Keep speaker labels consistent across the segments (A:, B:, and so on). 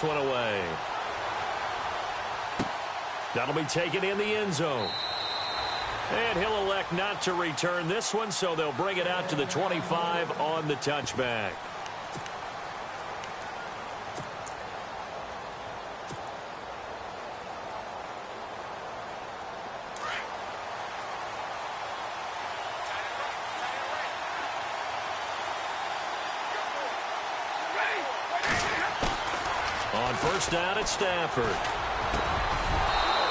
A: this one away. That'll be taken in the end zone. And he'll elect not to return this one, so they'll bring it out to the 25 on the touchback. On first down, it's Stafford.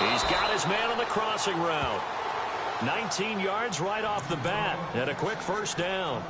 A: He's got his man on the crossing route. 19 yards right off the bat, and a quick first down.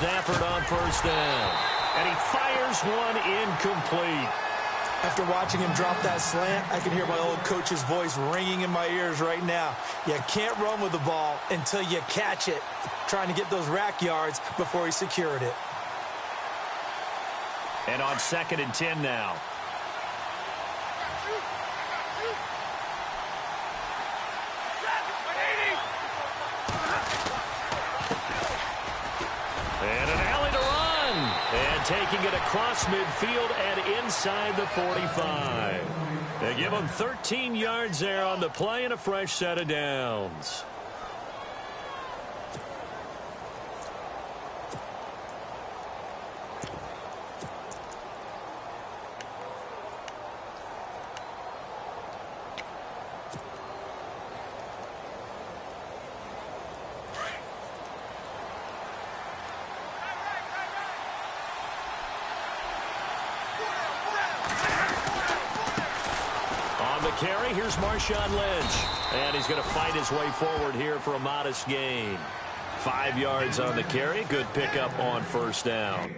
A: Stafford on first down. And he fires one incomplete.
B: After watching him drop that slant, I can hear my old coach's voice ringing in my ears right now. You can't run with the ball until you catch it. Trying to get those rack yards before he secured it.
A: And on 2nd and 10 now. And an alley to run. And taking it across midfield and inside the 45. They give him 13 yards there on the play and a fresh set of downs. Carry, here's Marshawn Lynch. And he's going to fight his way forward here for a modest gain. 5 yards on the carry. Good pickup on first down.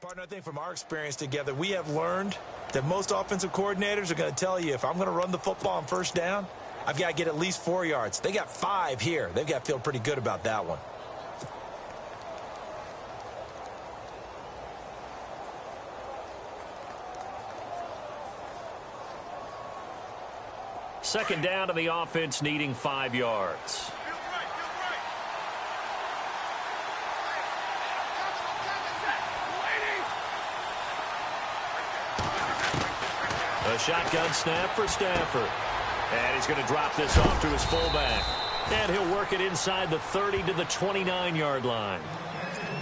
B: Partner, I think from our experience together, we have learned that most offensive coordinators are going to tell you, if I'm going to run the football on first down, I've got to get at least 4 yards. They got 5 here. They've got to feel pretty good about that one.
A: Second down to the offense, needing 5 yards. A shotgun snap for Stafford. And he's going to drop this off to his fullback. And he'll work it inside the 30 to the 29-yard line.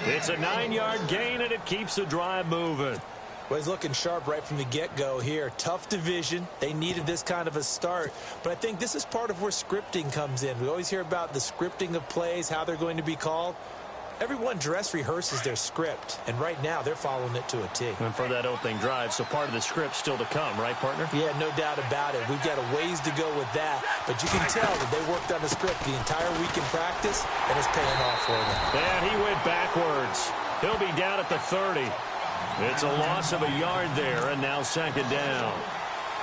A: It's a 9-yard gain, and it keeps the drive moving.
B: Well, he's looking sharp right from the get-go here. Tough division. They needed this kind of a start. But I think this is part of where scripting comes in. We always hear about the scripting of plays, how they're going to be called. Everyone dress rehearses their script, and right now they're following it to a T.
A: And for that opening drive, so part of the script still to come, right, partner?
B: Yeah, no doubt about it. We've got a ways to go with that, but you can tell that they worked on the script the entire week in practice, and it's paying off for them.
A: And he went backwards. He'll be down at the 30. It's a loss of a yard there, and now second down.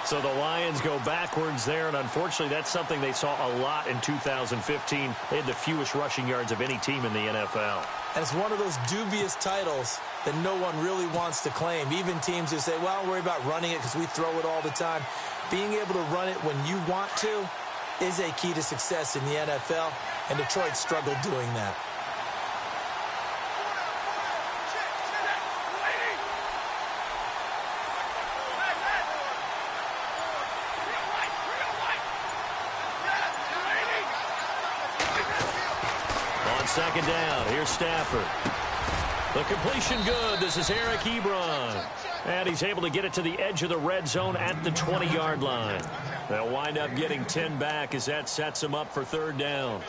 A: So the Lions go backwards there, and unfortunately that's something they saw a lot in 2015. They had the fewest rushing yards of any team in the NFL.
B: And it's one of those dubious titles that no one really wants to claim. Even teams who say, well, I'll worry about running it because we throw it all the time. Being able to run it when you want to is a key to success in the NFL, and Detroit struggled doing that.
A: Second down. Here's Stafford. The completion good. This is Eric Ebron. And he's able to get it to the edge of the red zone at the 20-yard line. They'll wind up getting 10 back as that sets them up for third down.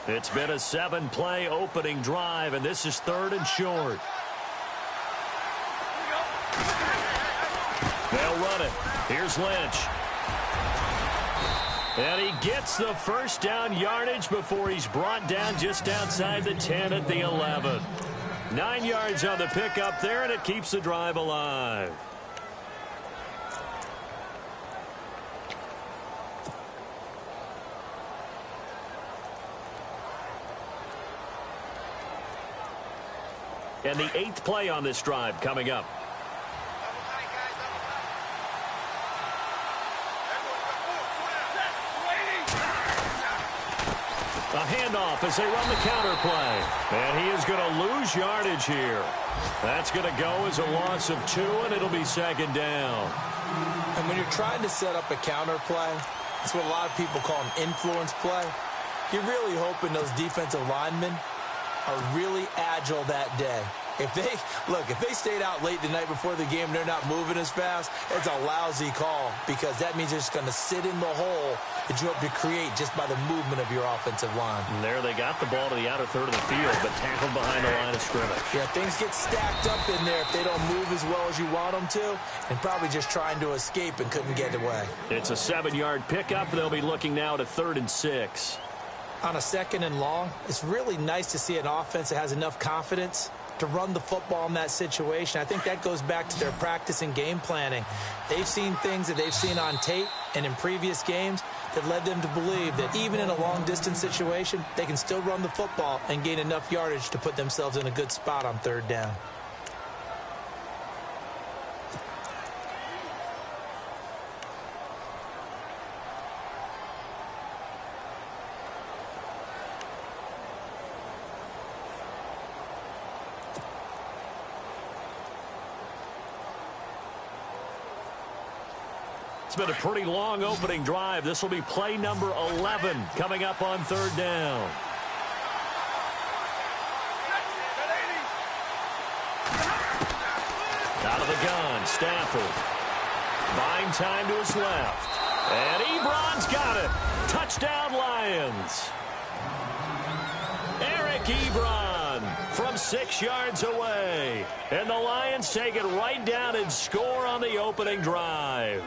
A: It's been a 7-play opening drive, and this is third and short. They'll run it. Here's Lynch. And he gets the first down yardage before he's brought down just outside the 10 at the 11. 9 yards on the pickup there, and it keeps the drive alive. And the 8th play on this drive coming up. A handoff as they run the counter play. And he is going to lose yardage here. That's going to go as a loss of 2, and it'll be second down.
B: And when you're trying to set up a counter play, it's what a lot of people call an influence play. You're really hoping those defensive linemen are really agile that day. If they stayed out late the night before the game and they're not moving as fast, it's a lousy call because that means they're just going to sit in the hole that you hope to create just by the movement of your offensive line.
A: And there they got the ball to the outer third of the field, but tackled behind the line of scrimmage.
B: Yeah, things get stacked up in there if they don't move as well as you want them to, and probably just trying to escape and couldn't get away.
A: It's a 7-yard pickup. They'll be looking now to 3rd and 6.
B: On a 2nd and long, it's really nice to see an offense that has enough confidence to run the football in that situation. I think that goes back to their practice and game planning. They've seen things that they've seen on tape and in previous games that led them to believe that even in a long-distance situation, they can still run the football and gain enough yardage to put themselves in a good spot on 3rd down.
A: It's been a pretty long opening drive. This will be play number 11 coming up on 3rd down. Out of the gun, Stafford. Buying time to his left. And Ebron's got it. Touchdown, Lions. Eric Ebron from 6 yards away. And the Lions take it right down and score on the opening drive.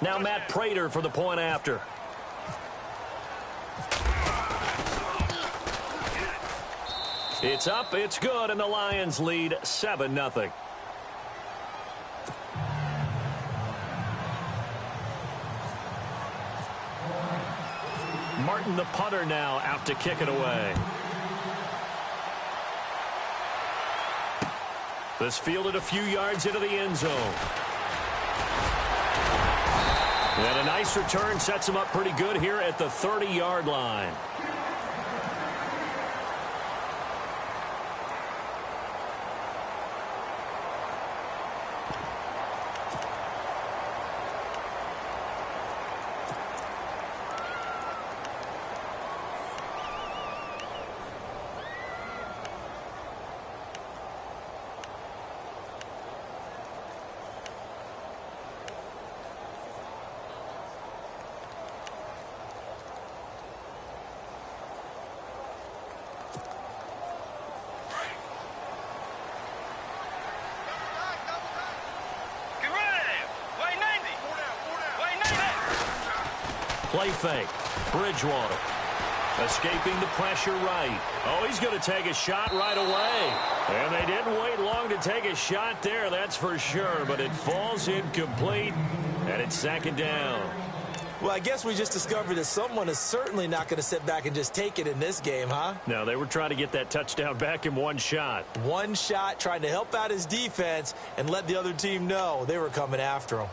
A: Now Matt Prater for the point after. It's up, it's good, and the Lions lead 7-0. Martin, the punter, now out to kick it away. This fielded a few yards into the end zone. And a nice return sets him up pretty good here at the 30-yard line. Play fake. Bridgewater. Escaping the pressure right. Oh, he's going to take a shot right away. And they didn't wait long to take a shot there, that's for sure. But it falls incomplete, and it's 2nd down.
B: Well, I guess we just discovered that someone is certainly not going to sit back and just take it in this game, huh?
A: No, they were trying to get that touchdown back in one shot.
B: One shot, trying to help out his defense and let the other team know they were coming after him.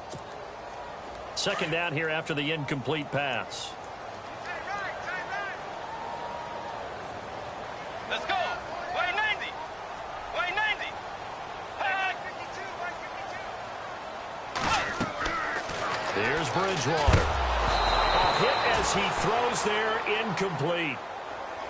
A: 2nd down here after the incomplete pass.
C: Let's go. Way 90. Way 90. Hey.
A: Here's Bridgewater. A hit as he throws there, incomplete.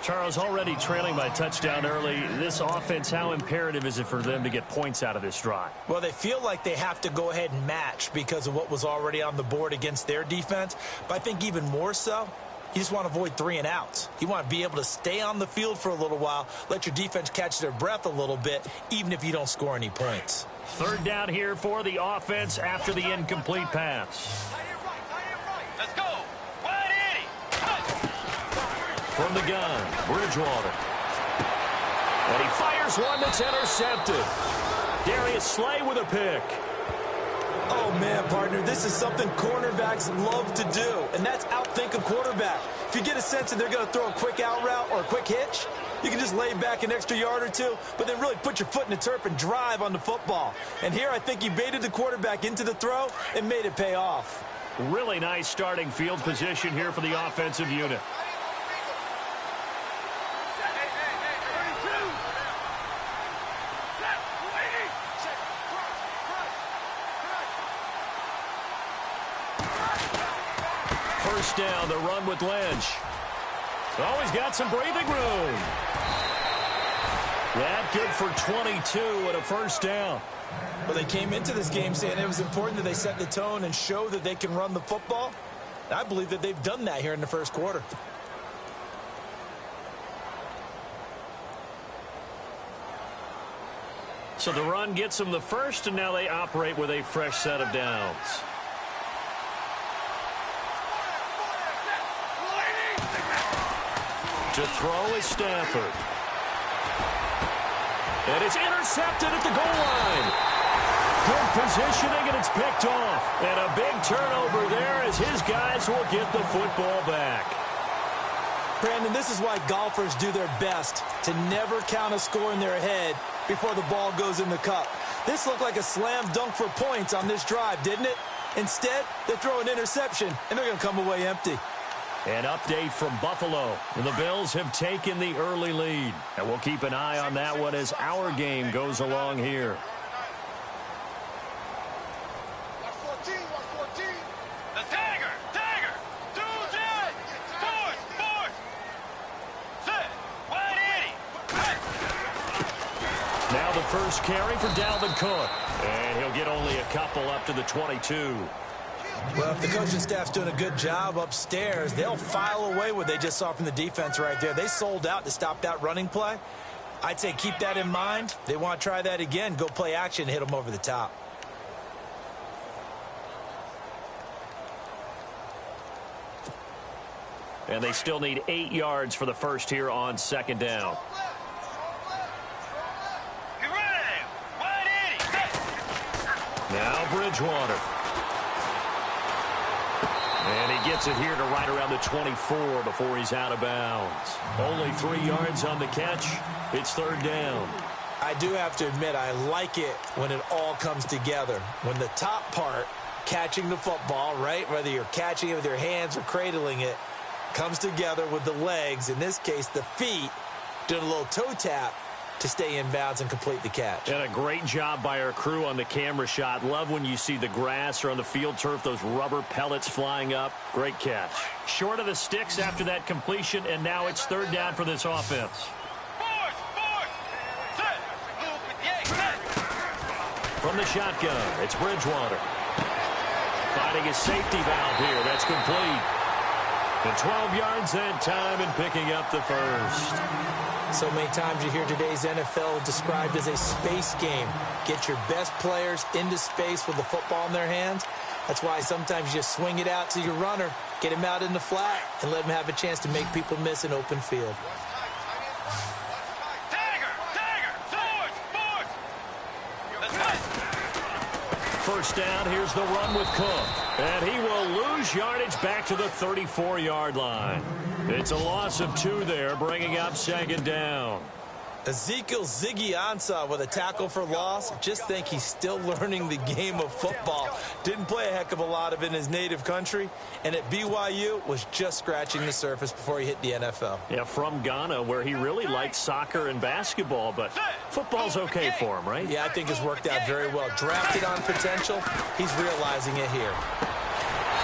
A: Charles, already trailing by touchdown early. This offense, how imperative is it for them to get points out of this drive?
B: Well, they feel like they have to go ahead and match because of what was already on the board against their defense. But I think even more so, you just want to avoid 3 and outs. You want to be able to stay on the field for a little while, let your defense catch their breath a little bit, even if you don't score any points.
A: 3rd down here for the offense after the incomplete pass.
C: Let's go.
A: From the gun, Bridgewater. And he fires one that's intercepted. Darius Slay with a pick.
B: Oh, man, partner, this is something cornerbacks love to do, and that's outthink a quarterback. If you get a sense that they're going to throw a quick out route or a quick hitch, you can just lay back an extra yard or two, but then really put your foot in the turf and drive on the football. And here I think he baited the quarterback into the throw and made it pay off.
A: Really nice starting field position here for the offensive unit. First down, the run with Lynch. Oh, he's got some breathing room. That good for 22 and a first down.
B: Well, they came into this game saying it was important that they set the tone and show that they can run the football. I believe that they've done that here in the first quarter.
A: So the run gets them the first, and now they operate with a fresh set of downs. To throw is Stafford. And it's intercepted at the goal line. Good positioning, and it's picked off. And a big turnover there as his guys will get the football back.
B: Brandon, this is why golfers do their best to never count a score in their head before the ball goes in the cup. This looked like a slam dunk for points on this drive, didn't it? Instead, they throw an interception, and they're going to come away empty.
A: An update from Buffalo. The Bills have taken the early lead. And we'll keep an eye on that one as our game goes along here.
C: The Tiger. Tiger. 2 J. Force. Set. Wide 80.
A: Now the first carry for Dalvin Cook. And he'll get only a couple up to the 22.
B: Well, if the coaching staff's doing a good job upstairs, they'll file away what they just saw from the defense right there. They sold out to stop that running play. I'd say keep that in mind. They want to try that again. Go play action and hit them over the top.
A: And they still need 8 yards for the first here on second down. Now Bridgewater. And he gets it here to right around the 24 before he's out of bounds. Only 3 yards on the catch. It's third down.
B: I do have to admit, I like it when it all comes together. When the top part, catching the football, right, whether you're catching it with your hands or cradling it, comes together with the legs, in this case the feet, doing a little toe tap to stay in bounds and complete the catch.
A: And a great job by our crew on the camera shot. Love when you see the grass or on the field turf, those rubber pellets flying up. Great catch. Short of the sticks after that completion, and now it's third down for this offense. From the shotgun, it's Bridgewater. Finding his safety valve here. That's complete. And 12 yards that time and picking up the first.
B: So many times you hear today's NFL described as a space game. Get your best players into space with the football in their hands. That's why sometimes you just swing it out to your runner, get him out in the flat, and let him have a chance to make people miss an open field.
A: First down, here's the run with Cook. And he will lose yardage back to the 34-yard line. It's a loss of 2 there, bringing up second down.
B: Ezekiel Ziggy Ansah with a tackle for loss. Just think he's still learning the game of football. Didn't play a heck of a lot of it in his native country. And at BYU, was just scratching the surface before he hit the NFL.
A: Yeah, from Ghana, where he really liked soccer and basketball, but football's okay for him, right?
B: Yeah, I think it's worked out very well. Drafted on potential, he's realizing it here.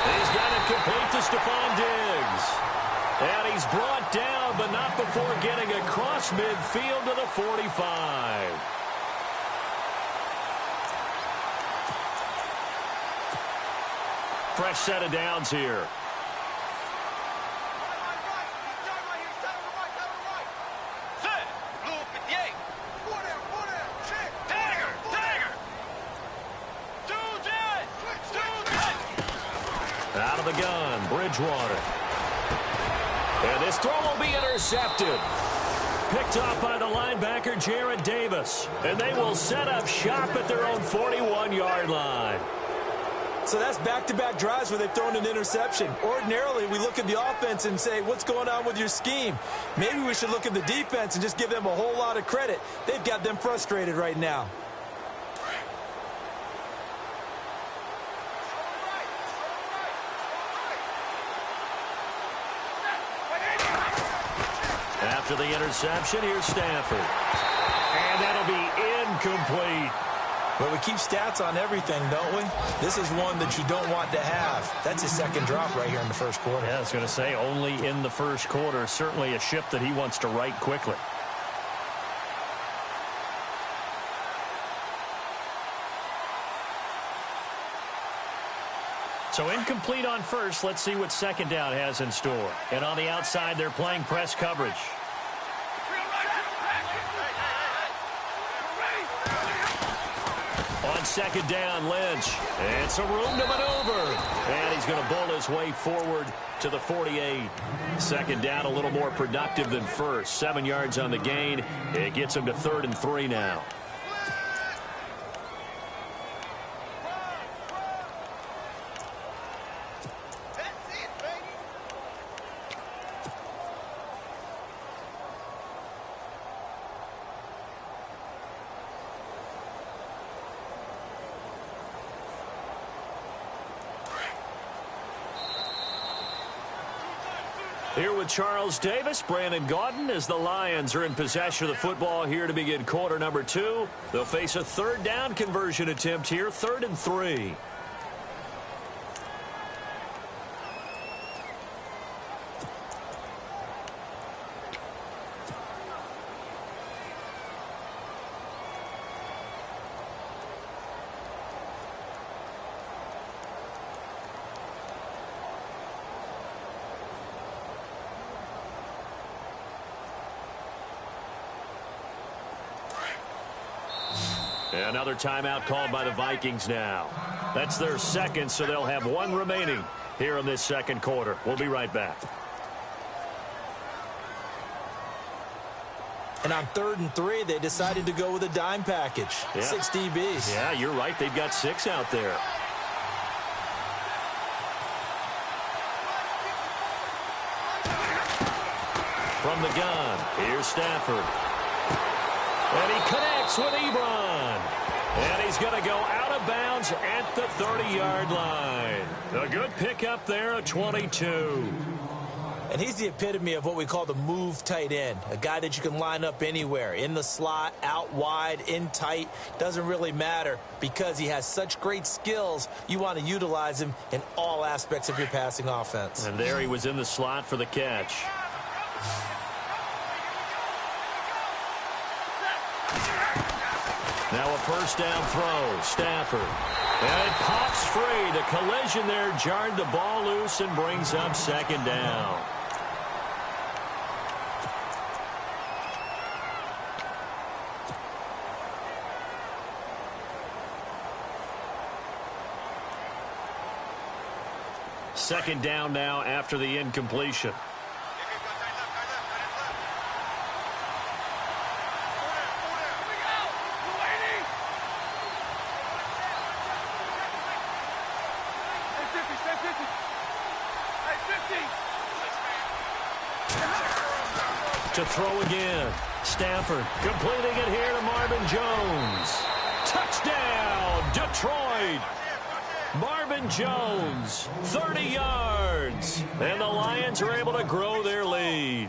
A: He's got it complete to Stephon Diggs. And he's brought down, but not before getting across midfield to the 45. Fresh set of downs here. Out of the gun, Bridgewater. And this throw will be intercepted. Picked off by the linebacker, Jarrad Davis. And they will set up shop at their own 41-yard line.
B: So that's back-to-back drives where they've thrown an interception. Ordinarily, we look at the offense and say, what's going on with your scheme? Maybe we should look at the defense and just give them a whole lot of credit. They've got them frustrated right now.
A: After the interception, here's Stafford. And that'll be incomplete.
B: Well, we keep stats on everything, don't we? This is one that you don't want to have. That's his second drop right here in the first quarter.
A: Yeah, I was going to say, only in the first quarter. Certainly a ship that he wants to right quickly. So incomplete on first. Let's see what second down has in store. And on the outside, they're playing press coverage. On second down, Lynch. It's a room to maneuver. And he's going to bull his way forward to the 48. Second down, a little more productive than first. 7 yards on the gain. It gets him to 3rd and 3 now. Here with Charles Davis, Brandon Gaudin, as the Lions are in possession of the football here to begin quarter number 2. They'll face a third down conversion attempt here, 3rd and 3. Another timeout called by the Vikings now. That's their second, so they'll have one remaining here in this second quarter. We'll be right back.
B: And on 3rd and 3, they decided to go with a dime package.
A: Yeah.
B: 6 DBs.
A: Yeah, you're right. They've got 6 out there. From the gun, here's Stafford. And he connects with Ebron. And he's going to go out of bounds at the 30-yard line. A good pickup there, a 22.
B: And he's the epitome of what we call the move tight end. A guy that you can line up anywhere. In the slot, out wide, in tight. Doesn't really matter because he has such great skills. You want to utilize him in all aspects of your passing offense.
A: And there he was in the slot for the catch. Now a first down throw. Stafford. And it pops free. The collision there jarred the ball loose and brings up second down. Second down now after the incompletion. To throw again. Stafford completing it here to Marvin Jones. Touchdown, Detroit. Marvin Jones, 30 yards. And the Lions are able to grow their lead.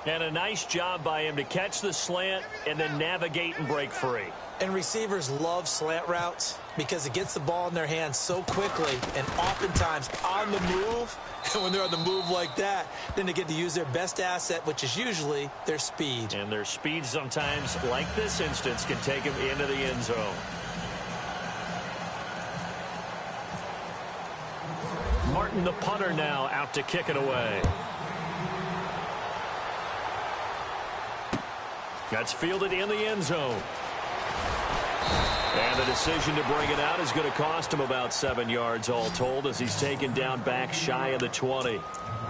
A: And a nice job by him to catch the slant and then navigate and break free.
B: And receivers love slant routes because it gets the ball in their hands so quickly and oftentimes on the move. And when they're on the move like that, then they get to use their best asset, which is usually their speed.
A: And their speed sometimes, like this instance, can take them into the end zone. Martin, the punter, now out to kick it away. That's fielded in the end zone. And the decision to bring it out is going to cost him about 7 yards all told as he's taken down back shy of the 20.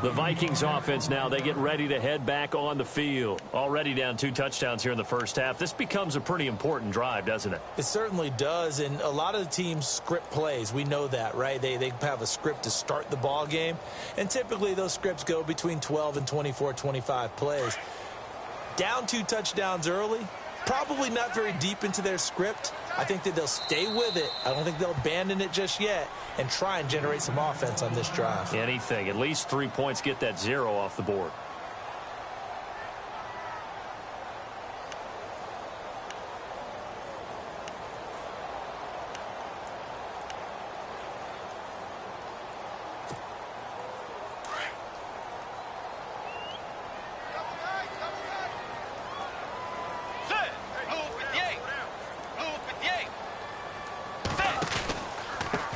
A: The Vikings offense now, they get ready to head back on the field. Already down 2 touchdowns here in the first half. This becomes a pretty important drive, doesn't it?
B: It certainly does, and a lot of the teams script plays. We know that, right? They have a script to start the ball game, and typically those scripts go between 12 and 24, 25 plays. Down 2 touchdowns early, probably not very deep into their script. I think that they'll stay with it. I don't think they'll abandon it just yet and try and generate some offense on this drive.
A: Anything. At least 3 points, get that 0 off the board.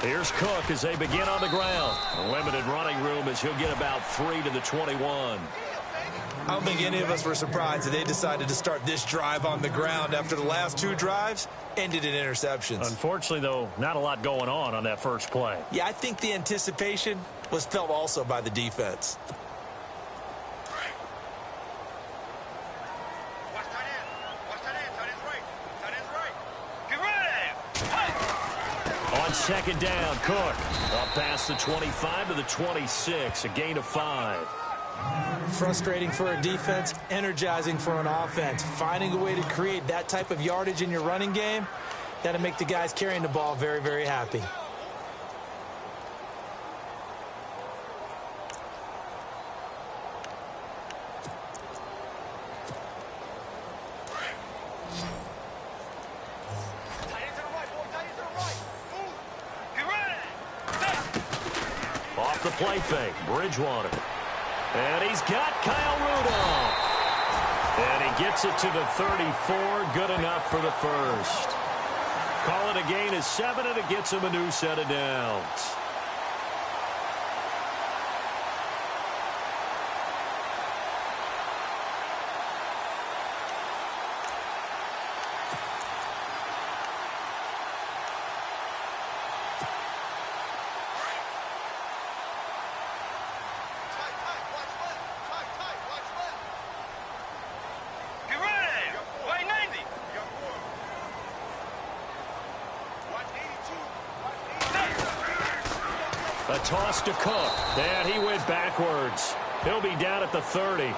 A: Here's Cook as they begin on the ground. A limited running room as he'll get about 3 to the 21.
B: I don't think any of us were surprised that they decided to start this drive on the ground after the last 2 drives ended in interceptions.
A: Unfortunately, though, not a lot going on that first play.
B: Yeah, I think the anticipation was felt also by the defense.
A: On second down, Cook up past the 25 to the 26, a gain of 5.
B: Frustrating for a defense, energizing for an offense. Finding a way to create that type of yardage in your running game, that'll make the guys carrying the ball very, very happy.
A: The play fake, Bridgewater. And he's got Kyle Rudolph. And he gets it to the 34, good enough for the first. Call it a gain of 7, and it gets him a new set of downs. A toss to Cook. And he went backwards. He'll be down at the 30.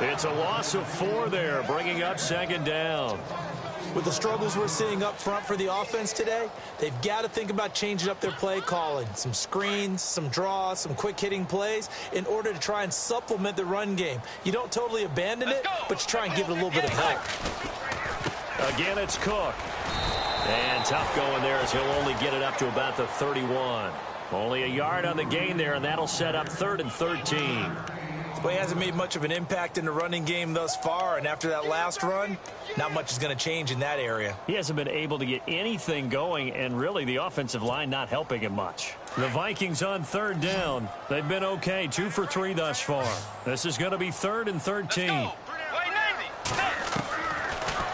A: It's a loss of 4 there, bringing up second down.
B: With the struggles we're seeing up front for the offense today, they've got to think about changing up their play calling. Some screens, some draws, some quick-hitting plays in order to try and supplement the run game. You don't totally abandon it, but you try and give it a little bit of help.
A: Again, it's Cook. And tough going there as he'll only get it up to about the 31. Only a yard on the gain there, and that'll set up 3rd and 13.
B: Well, he hasn't made much of an impact in the running game thus far, and after that last run, not much is going to change in that area.
A: He hasn't been able to get anything going, and really the offensive line not helping him much. The Vikings on 3rd down. They've been okay, 2 for 3 thus far. This is going to be 3rd and 13.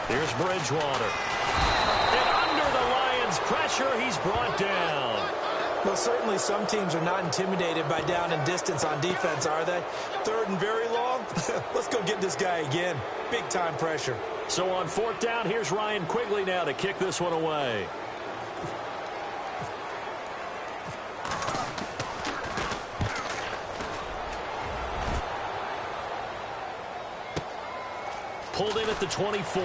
A: Here's Bridgewater. And under the Lions' pressure, he's brought down.
B: Well, certainly some teams are not intimidated by down and distance on defense, are they? 3rd and very long? Let's go get this guy again. Big-time pressure.
A: So on 4th down, here's Ryan Quigley now to kick this one away. Pulled in at the 24.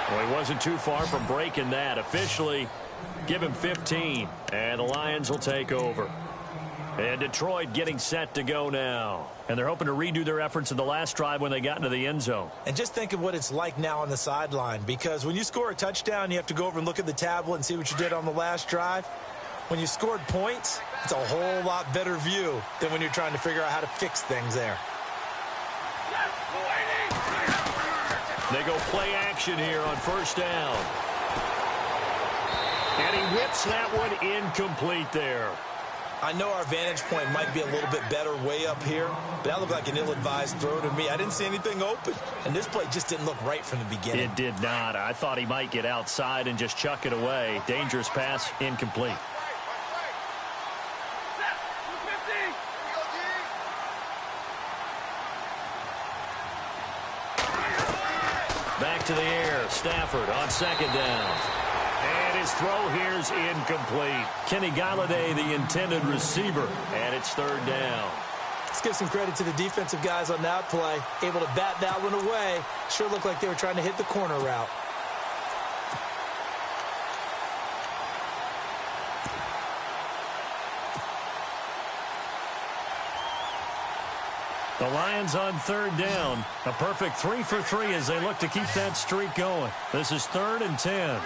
A: Well, he wasn't too far from breaking that. Officially, give him 15, and the Lions will take over. And Detroit getting set to go now. And they're hoping to redo their efforts in the last drive when they got into the end zone.
B: And just think of what it's like now on the sideline, because when you score a touchdown, you have to go over and look at the tablet and see what you did on the last drive. When you scored points, it's a whole lot better view than when you're trying to figure out how to fix things there.
A: They go play action here on 1st down. And he whips that one incomplete there.
B: I know our vantage point might be a little bit better way up here, but that looked like an ill-advised throw to me. I didn't see anything open, and this play just didn't look right from the beginning.
A: It did not. I thought he might get outside and just chuck it away. Dangerous pass, incomplete. Back to the air. Stafford on 2nd down. And his throw here's incomplete. Kenny Galladay, the intended receiver, and it's 3rd down.
B: Let's give some credit to the defensive guys on that play. Able to bat that one away. Sure looked like they were trying to hit the corner route.
A: The Lions on 3rd down. A perfect 3 for 3 as they look to keep that streak going. This is 3rd and 10.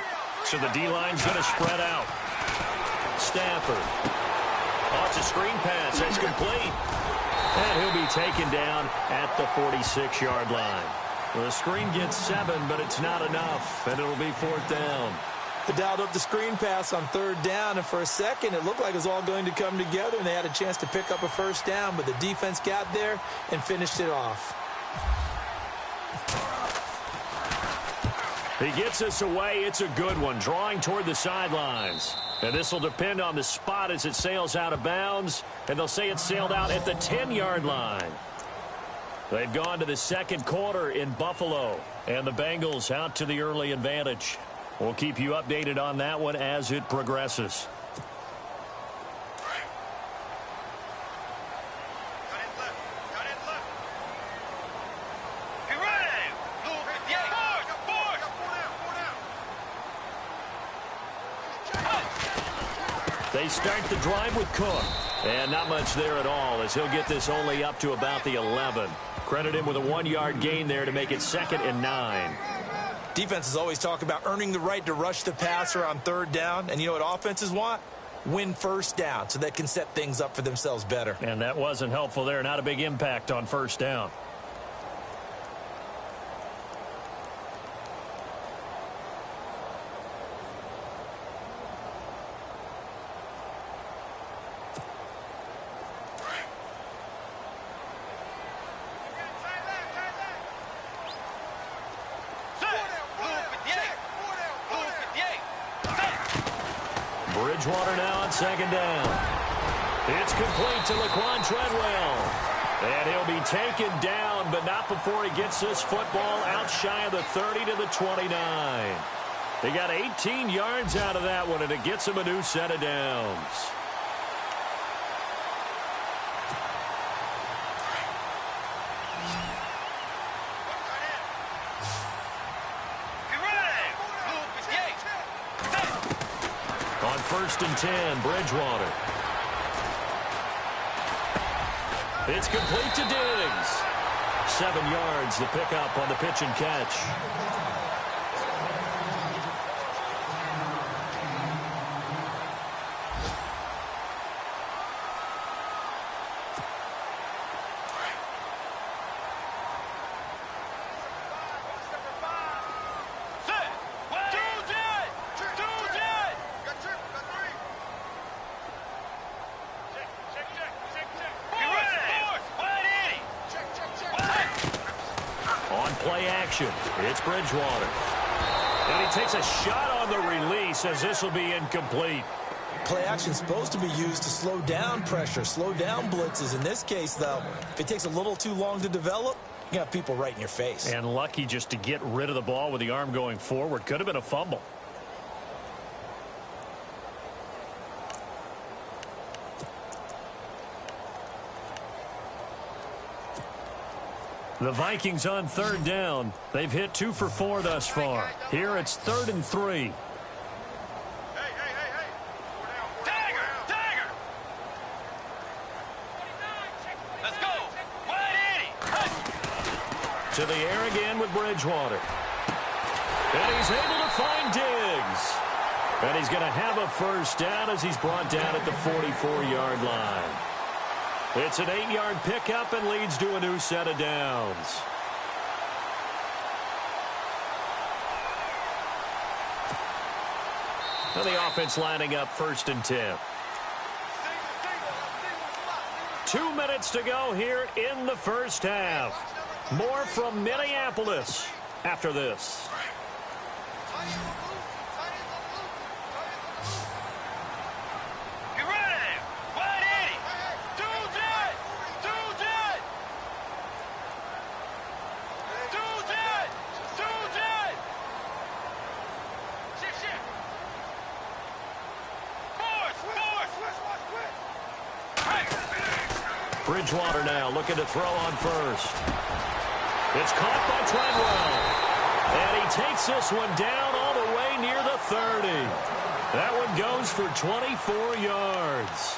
A: So the D-line's going to spread out. Stafford. Oh, it's a screen pass. It's complete. And he'll be taken down at the 46-yard line. Well, the screen gets 7, but it's not enough. And it'll be 4th down.
B: They dialed up the screen pass on 3rd down, and for a second it looked like it was all going to come together, and they had a chance to pick up a 1st down, but the defense got there and finished it off.
A: He gets us away. It's a good one, drawing toward the sidelines. And this will depend on the spot as it sails out of bounds, and they'll say it sailed out at the 10-yard line. They've gone to the 2nd quarter in Buffalo, and the Bengals out to the early advantage. We'll keep you updated on that one as it progresses. They start the drive with Cook. And not much there at all as he'll get this only up to about the 11. Credit him with a 1-yard gain there to make it 2nd and 9.
B: Defenses always talk about earning the right to rush the passer on 3rd down. And you know what offenses want? Win 1st down so they can set things up for themselves better.
A: And that wasn't helpful there. Not a big impact on 1st down. Bridgewater now on 2nd down. It's complete to Laquan Treadwell. And he'll be taken down, but not before he gets this football out shy of the 30 to the 29. He got 18 yards out of that one, and it gets him a new set of downs. On 1st and 10, Bridgewater. It's complete to Diggs. 7 yards, the pickup on the pitch and catch. Play action. It's Bridgewater. And he takes a shot on the release as this will be incomplete.
B: Play action is supposed to be used to slow down pressure, slow down blitzes. In this case, though, if it takes a little too long to develop, you got people right in your face.
A: And lucky just to get rid of the ball with the arm going forward. Could have been a fumble. The Vikings on 3rd down. They've hit 2 for 4 thus far. Here it's 3rd and 3.
C: Hey. Tiger! Let's go. 180.
A: To the air again with Bridgewater. And he's able to find Diggs. And he's going to have a first down as he's brought down at the 44-yard line. It's an 8-yard pickup and leads to a new set of downs. And the offense lining up 1st and 10. 2 minutes to go here in the first half. More from Minneapolis after this. Bridgewater now looking to throw on 1st. It's caught by Treadwell. And he takes this one down all the way near the 30. That one goes for 24 yards.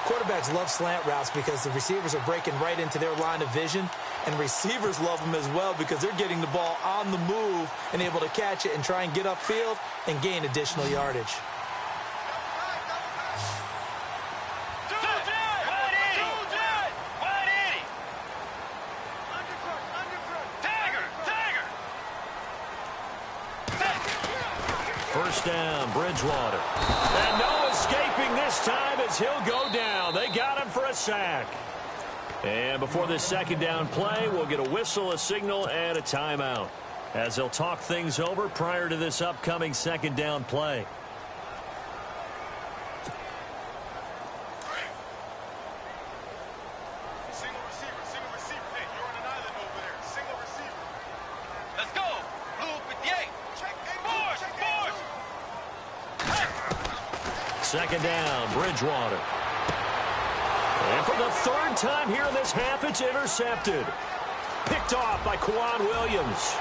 B: Quarterbacks love slant routes because the receivers are breaking right into their line of vision. And receivers love them as well because they're getting the ball on the move and able to catch it and try and get upfield and gain additional yardage.
A: First down, Bridgewater. And no escaping this time as he'll go down. They got him for a sack. And before this 2nd down play, we'll get a whistle, a signal, and a timeout as they'll talk things over prior to this upcoming 2nd down play.
C: Single receiver. Hey, you're on an island over there. Single receiver. Let's go. Blue 58. Force.
A: 2nd down, Bridgewater. And for the 3rd time here in this half, it's intercepted. Picked off by Quan Williams.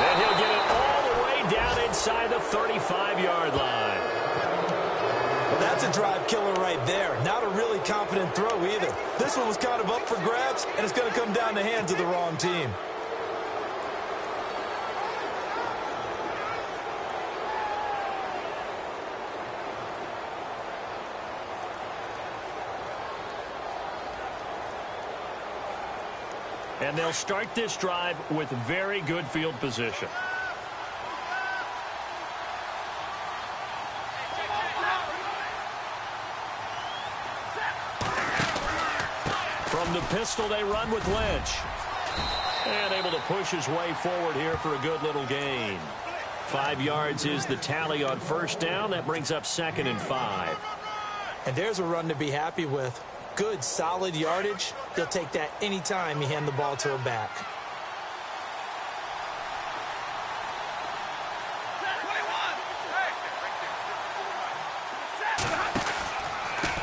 A: And he'll get it all the way down inside the 35-yard line.
B: Well, that's a drive killer right there. Not a really confident throw either. This one was kind of up for grabs, and it's going to come down the hands of the wrong team.
A: And they'll start this drive with very good field position. From the pistol, they run with Lynch. And able to push his way forward here for a good little gain. 5 yards is the tally on 1st down. That brings up 2nd and 5.
B: And there's a run to be happy with. Good, solid yardage. He'll take that anytime you hand the ball to a back.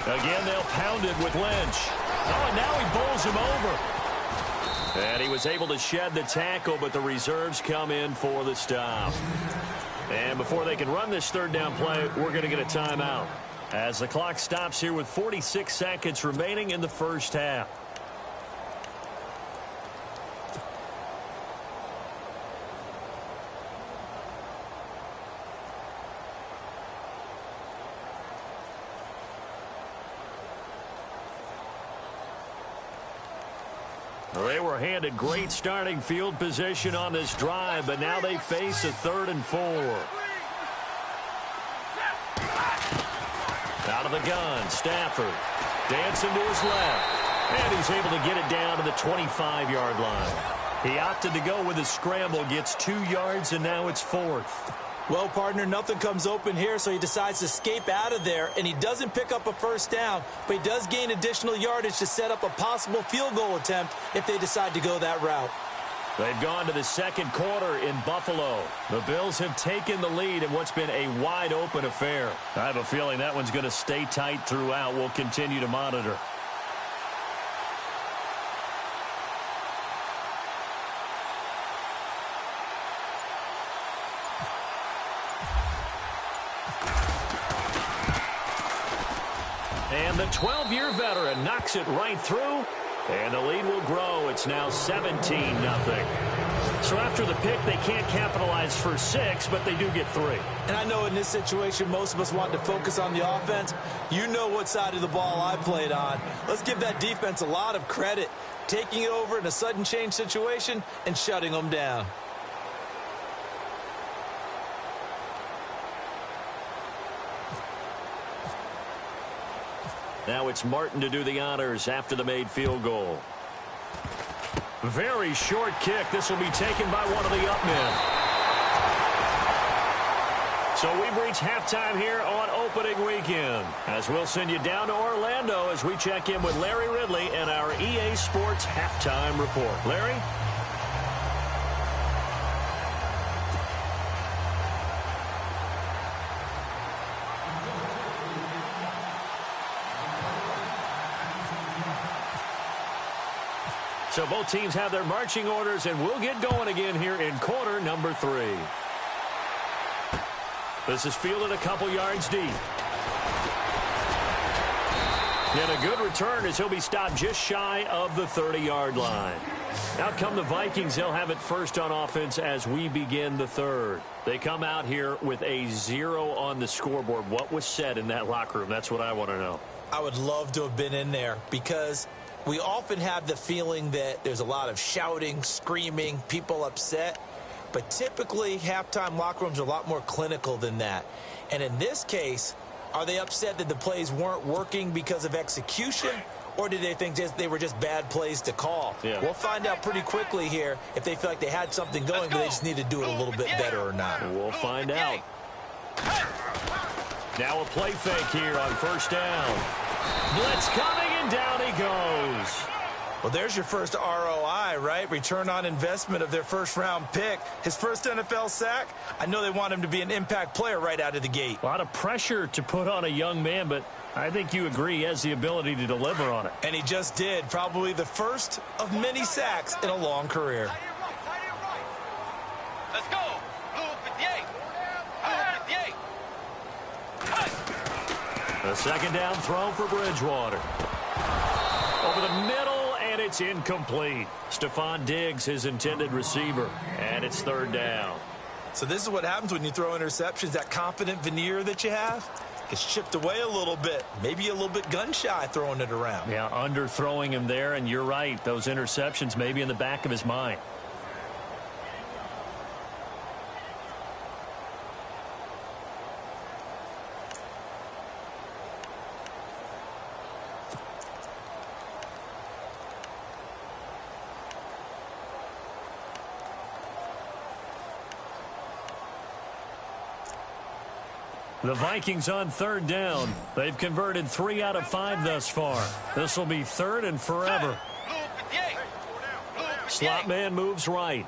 A: Again, they'll pound it with Lynch. Oh, and now he bowls him over. And he was able to shed the tackle, but the reserves come in for the stop. And before they can run this third down play, we're going to get a timeout as the clock stops here with 46 seconds remaining in the first half. They were handed great starting field position on this drive, but now they face a 3rd and 4. Out of the gun, Stafford dancing to his left, and he's able to get it down to the 25-yard line. He opted to go with a scramble, gets 2 yards, and now it's 4th.
B: Well, partner, nothing comes open here, so he decides to escape out of there, and he doesn't pick up a first down, but he does gain additional yardage to set up a possible field goal attempt if they decide to go that route.
A: They've gone to the second quarter in Buffalo. The Bills have taken the lead in what's been a wide-open affair. I have a feeling that one's going to stay tight throughout. We'll continue to monitor. And the 12-year veteran knocks it right through, and the lead will grow. It's now 17-0. So after the pick, they can't capitalize for 6, but they do get 3.
B: And I know in this situation, most of us want to focus on the offense. You know what side of the ball I played on. Let's give that defense a lot of credit, taking it over in a sudden change situation and shutting them down.
A: Now it's Martin to do the honors after the made field goal. Very short kick. This will be taken by one of the up men. So we've reached halftime here on opening weekend, as we'll send you down to Orlando as we check in with Larry Ridley and our EA Sports halftime report. Larry? So both teams have their marching orders, and we'll get going again here in quarter number 3. This is fielded a couple yards deep. And a good return as he'll be stopped just shy of the 30-yard line. Out come the Vikings. They'll have it first on offense as we begin the third. They come out here with a 0 on the scoreboard. What was said in that locker room? That's what I want to know.
B: I would love to have been in there because we often have the feeling that there's a lot of shouting, screaming, people upset. But typically, halftime locker rooms are a lot more clinical than that. And in this case, are they upset that the plays weren't working because of execution? Or did they think they were just bad plays to call?
A: Yeah.
B: We'll find out pretty quickly here if they feel like they had something going, but they just need to do it a little bit better or not.
A: We'll find out. Now a play fake here on first down. Blitz coming, and down he goes.
B: Well, there's your first ROI, right? Return on investment of their first-round pick. His first NFL sack. I know they want him to be an impact player right out of the gate.
A: A lot of pressure to put on a young man, but I think you agree he has the ability to deliver on it.
B: And he just did. Probably the first of many sacks in a long career.
C: Let's go. Blue 58. Blue 58.
A: A second down throw for Bridgewater. Over the middle, and it's incomplete. Stephon Diggs, his intended receiver, and it's third down.
B: So this is what happens when you throw interceptions. That confident veneer that you have gets chipped away a little bit. Maybe a little bit gun-shy throwing it around.
A: Yeah, underthrowing him there, and you're right. Those interceptions may be in the back of his mind. The Vikings on third down. They've converted 3 out of 5 thus far. This will be third and forever. Slot man moves right.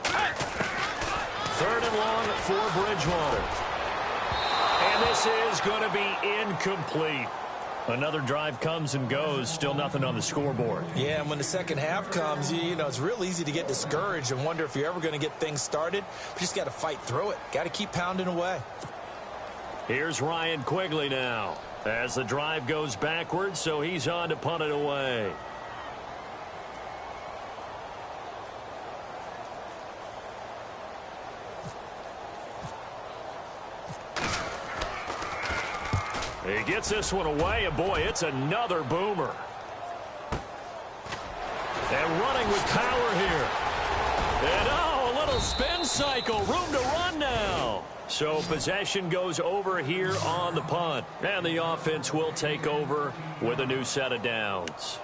A: Third and long for Bridgewater. And this is going to be incomplete. Another drive comes and goes, still nothing on the scoreboard.
B: Yeah, and when the second half comes, you know, it's real easy to get discouraged and wonder if you're ever going to get things started. But you just got to fight through it. Got to keep pounding away.
A: Here's Ryan Quigley now as the drive goes backwards, so he's on to punt it away. He gets this one away, and boy, it's another boomer. And running with power here. And oh, a little spin cycle. Room to run now. So possession goes over here on the punt. And the offense will take over with a new set of downs.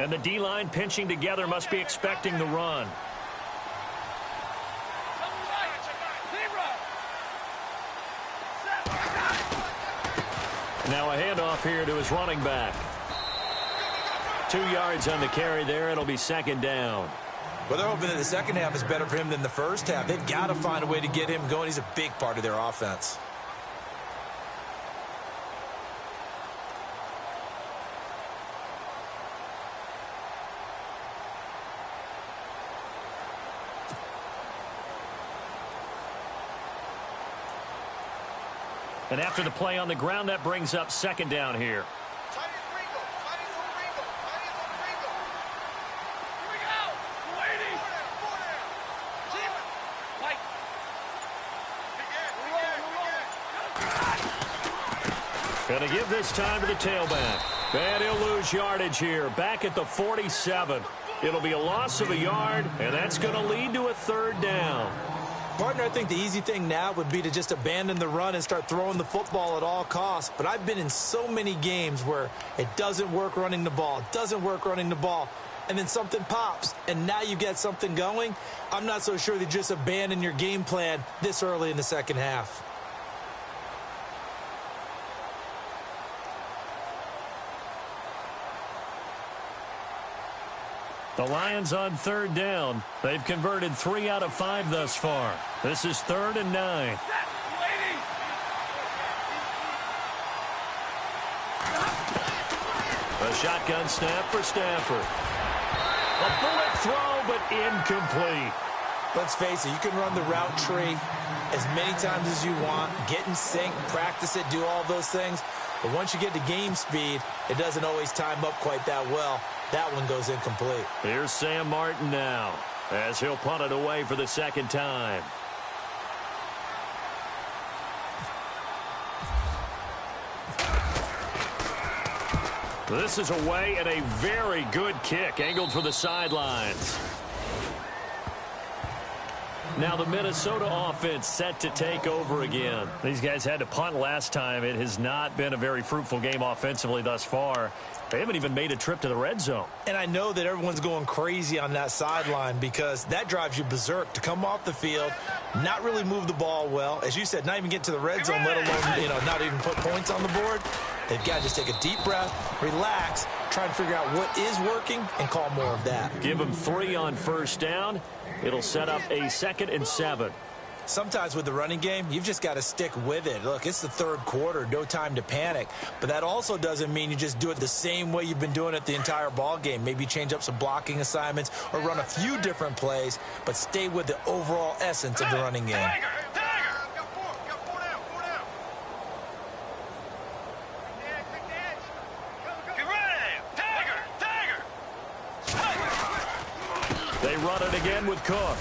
A: And the D-line pinching together must be expecting the run. Now a handoff here to his running back. 2 yards on the carry there. It'll be second down.
B: Well, they're hoping that the second half is better for him than the first half. They've got to find a way to get him going. He's a big part of their offense.
A: And after the play on the ground, that brings up second down here. Going to give this time to the tailback. And he'll lose yardage here. Back at the 47. It'll be a loss of a yard, and that's going to lead to a third down.
B: Partner, I think the easy thing now would be to just abandon the run and start throwing the football at all costs. But I've been in so many games where it doesn't work running the ball, and then something pops, and now you get something going. I'm not so sure that just abandon your game plan this early in the second half.
A: The Lions on third down. They've converted 3 out of 5 thus far. This is 3rd and 9. A shotgun snap for Stafford. A bullet throw, but incomplete.
B: Let's face it, you can run the route tree as many times as you want, get in sync, practice it, do all those things. But once you get to game speed, it doesn't always time up quite that well. That one goes incomplete.
A: Here's Sam Martin now as he'll punt it away for the second time. This is away and a very good kick angled for the sidelines. Now the Minnesota offense set to take over again. These guys had to punt last time. It has not been a very fruitful game offensively thus far. They haven't even made a trip to the red zone. And
B: I know that everyone's going crazy on that sideline because that drives you berserk to come off the field, not really move the ball well. As you said, not even get to the red zone, let alone, not even put points on the board. They've got to just take a deep breath, relax, try and figure out what is working, and call more of that.
A: Give them 3 on first down. It'll set up a 2nd and 7.
B: Sometimes with the running game, you've just got to stick with it. Look, it's the third quarter, no time to panic. But that also doesn't mean you just do it the same way you've been doing it the entire ball game. Maybe change up some blocking assignments or run a few different plays, but stay with the overall essence of the running game.
A: They run it again with Cook.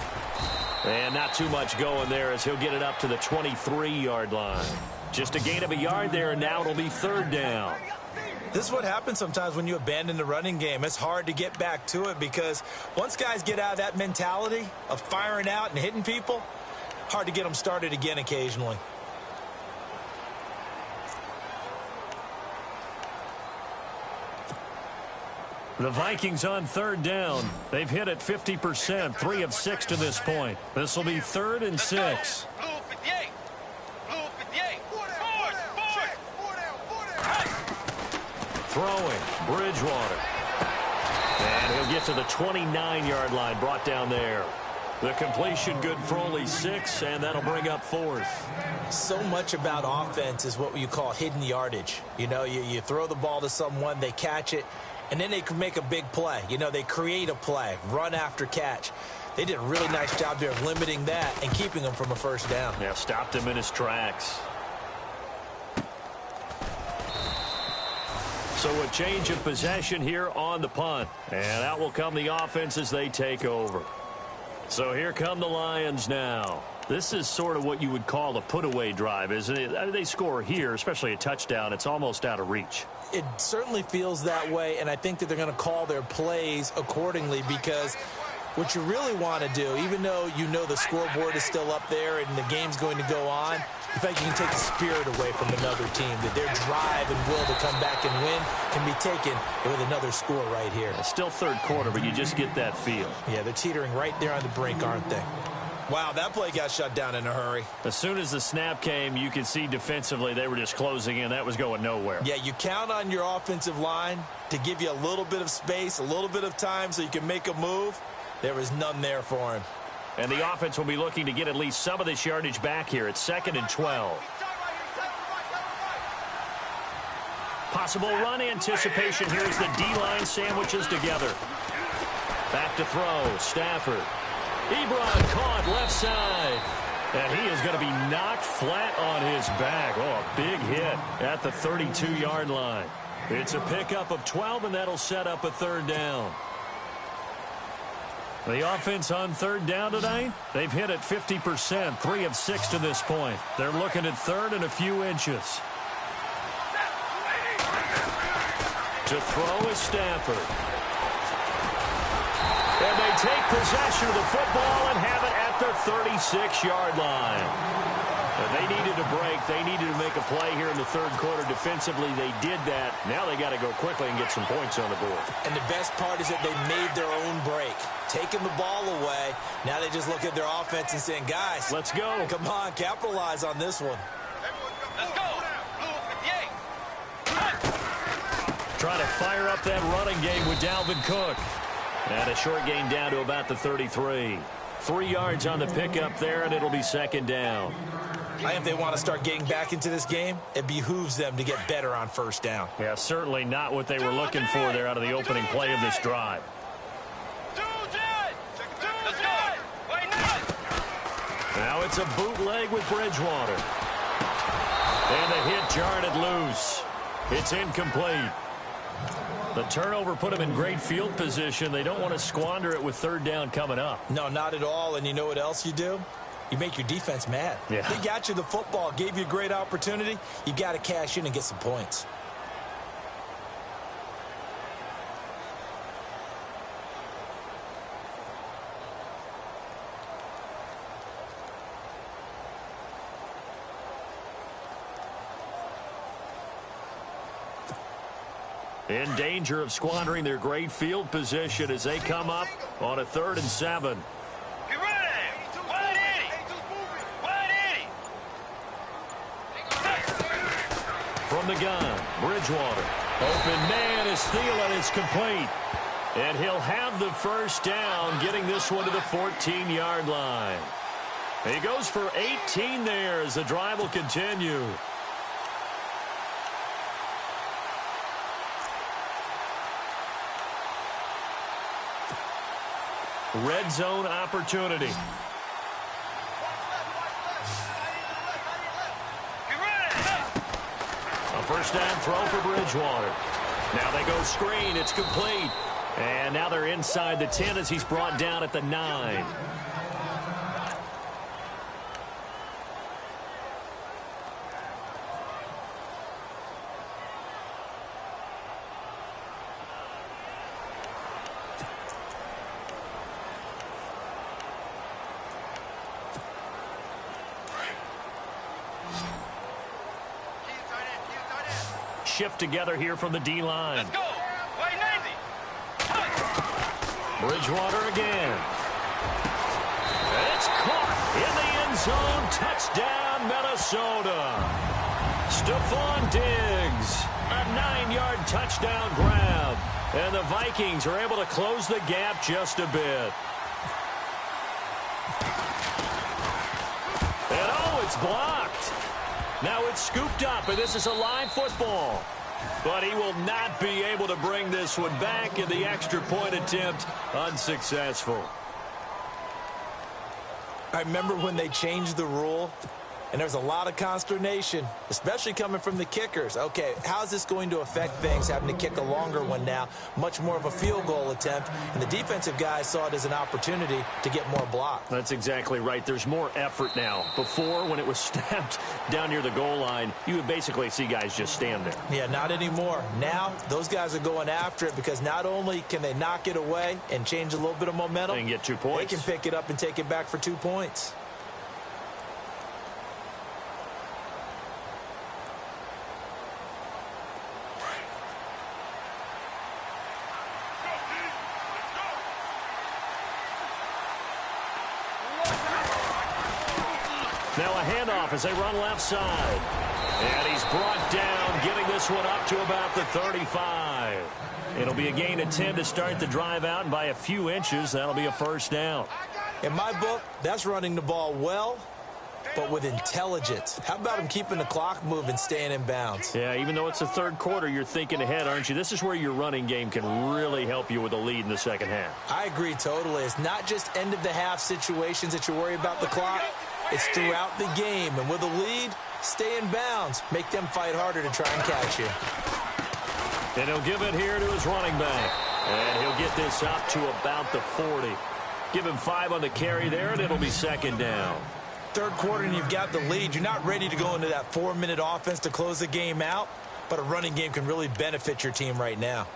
A: And not too much going there as he'll get it up to the 23-yard line. Just a gain of a yard there, and now it'll be 3rd down.
B: This is what happens sometimes when you abandon the running game. It's hard to get back to it because once guys get out of that mentality of firing out and hitting people, hard to get them started again occasionally.
A: The Vikings on third down. They've hit it 50%, 3 of 6 to this point. This will be 3rd and 6. Throwing, Bridgewater. And he'll get to the 29-yard line, brought down there. The completion good for only 6, and that'll bring up 4th.
B: So much about offense is what you call hidden yardage. You know, you throw the ball to someone, they catch it, and then they can make a big play. You know, they create a play, run after catch. They did a really nice job there of limiting that and keeping him from a first down.
A: Yeah, stopped him in his tracks. So a change of possession here on the punt. And out will come the offense as they take over. So here come the Lions now. This is sort of what you would call a put-away drive, isn't it? I mean, they score here, especially a touchdown. It's almost out of reach.
B: It certainly feels that way, and I think that they're going to call their plays accordingly, because what you really want to do, even though you know the scoreboard is still up there and the game's going to go on, in fact, you can take the spirit away from another team, that their drive and will to come back and win can be taken with another score right here.
A: It's still third quarter, but you just get that feel.
B: Yeah, they're teetering right there on the brink, aren't they? Wow, that play got shut down in a hurry.
A: As soon as the snap came, you could see defensively they were just closing in. That was going nowhere.
B: Yeah, you count on your offensive line to give you a little bit of space, a little bit of time so you can make a move. There was none there for him.
A: And the offense will be looking to get at least some of this yardage back here. It's 2nd and 12. Possible run anticipation here as the D-line sandwiches together. Back to throw, Stafford. Ebron caught left side. And he is going to be knocked flat on his back. Oh, a big hit at the 32-yard line. It's a pickup of 12, and that'll set up a 3rd down. The offense on 3rd down tonight, they've hit it 50%, 3 of 6 to this point. They're looking at 3rd and a few inches. To throw is Stafford. And they take possession of the football and have it at their 36-yard line. And they needed a break. They needed to make a play here in the 3rd quarter. Defensively, they did that. Now they got to go quickly and get some points on the board.
B: And the best part is that they made their own break. Taking the ball away. Now they just look at their offense and saying, guys,
A: let's go.
B: Come on, capitalize on this one.
C: Let's go.
A: Trying to fire up that running game with Dalvin Cook. And a short gain down to about the 33. 3 yards on the pickup there, and it'll be 2nd down.
B: I think if they want to start getting back into this game, it behooves them to get better on 1st down.
A: Yeah, certainly not what they were looking for there out of the opening play of this drive. Now it's a bootleg with Bridgewater. And the hit jarred it loose. It's incomplete. The turnover put them in great field position. They don't want to squander it with 3rd down coming up.
B: No, not at all. And you know what else you do? You make your defense mad.
A: Yeah.
B: They got you the football, gave you a great opportunity. You got to cash in and get some points.
A: In danger of squandering their great field position as they come up on a 3rd and 7.
C: Get ready. 180.
A: From the gun, Bridgewater. Open man is Thielen. It's complete. And he'll have the 1st down, getting this one to the 14-yard line. He goes for 18 there as the drive will continue. Red zone opportunity. A 1st down throw for Bridgewater. Now they go screen. It's complete. And now they're inside the 10 as he's brought down at the 9. Shift together here from the D-line.
C: Let's go. Wait, 90.
A: Bridgewater again. And it's caught in the end zone. Touchdown, Minnesota. Stephon Diggs, a 9-yard touchdown grab. And the Vikings are able to close the gap just a bit. And oh, it's blocked. Now it's scooped up, and this is a live football. But he will not be able to bring this one back, and the extra point attempt unsuccessful.
B: I remember when they changed the rule, and there's a lot of consternation, especially coming from the kickers. Okay, how's this going to affect things, having to kick a longer one now, much more of a field goal attempt, and the defensive guys saw it as an opportunity to get more blocks.
A: That's exactly right. There's more effort now. Before, when it was snapped down near the goal line, you would basically see guys just stand there.
B: Yeah, not anymore. Now, those guys are going after it because not only can they knock it away and change a little bit of momentum,
A: and get 2 points.
B: They can pick it up and take it back for 2 points.
A: Now a handoff as they run left side. And he's brought down, getting this one up to about the 35. It'll be a gain of 10 to start the drive out, and by a few inches, that'll be a first down.
B: In my book, that's running the ball well, but with intelligence. How about him keeping the clock moving, staying in bounds?
A: Yeah, even though it's the third quarter, you're thinking ahead, aren't you? This is where your running game can really help you with a lead in the second half.
B: I agree totally. It's not just end-of-the-half situations that you worry about the clock. It's throughout the game. And with a lead, stay in bounds. Make them fight harder to try and catch you.
A: And he'll give it here to his running back. And he'll get this up to about the 40. Give him 5 on the carry there, and it'll be second down.
B: Third quarter, and you've got the lead. You're not ready to go into that 4-minute offense to close the game out, but a running game can really benefit your team right now.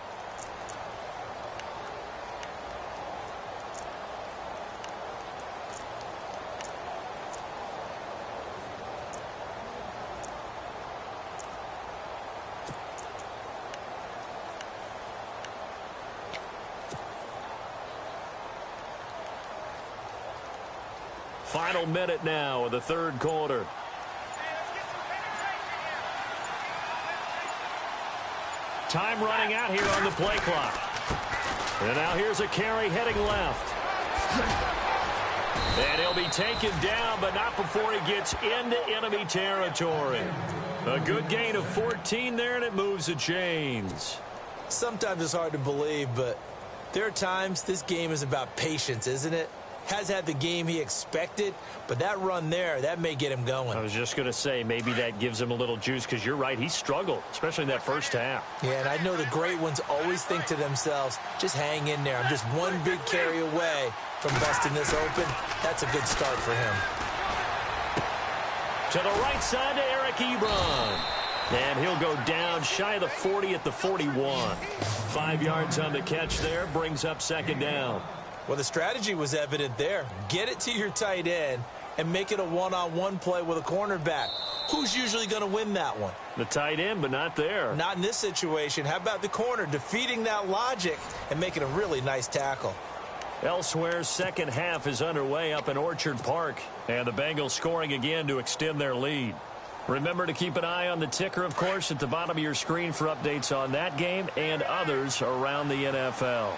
A: Final minute now of the third quarter. Time running out here on the play clock. And now here's a carry heading left. And he'll be taken down, but not before he gets into enemy territory. A good gain of 14 there, and it moves the chains.
B: Sometimes it's hard to believe, but there are times this game is about patience, isn't it? Has had the game he expected, but that run there, that may get him going.
A: I was just going to say, maybe that gives him a little juice, because you're right, he struggled, especially in that first half.
B: Yeah, and I know the great ones always think to themselves, just hang in there. I'm just one big carry away from busting this open. That's a good start for him.
A: To the right side to Eric Ebron. And he'll go down shy of the 40 at the 41. 5 yards on the catch there, brings up second down.
B: Well, the strategy was evident there. Get it to your tight end and make it a one-on-one play with a cornerback. Who's usually going to win that one?
A: The tight end, but not there.
B: Not in this situation. How about the corner defeating that logic and making a really nice tackle?
A: Elsewhere, second half is underway up in Orchard Park. And the Bengals scoring again to extend their lead. Remember to keep an eye on the ticker, of course, at the bottom of your screen for updates on that game and others around the NFL.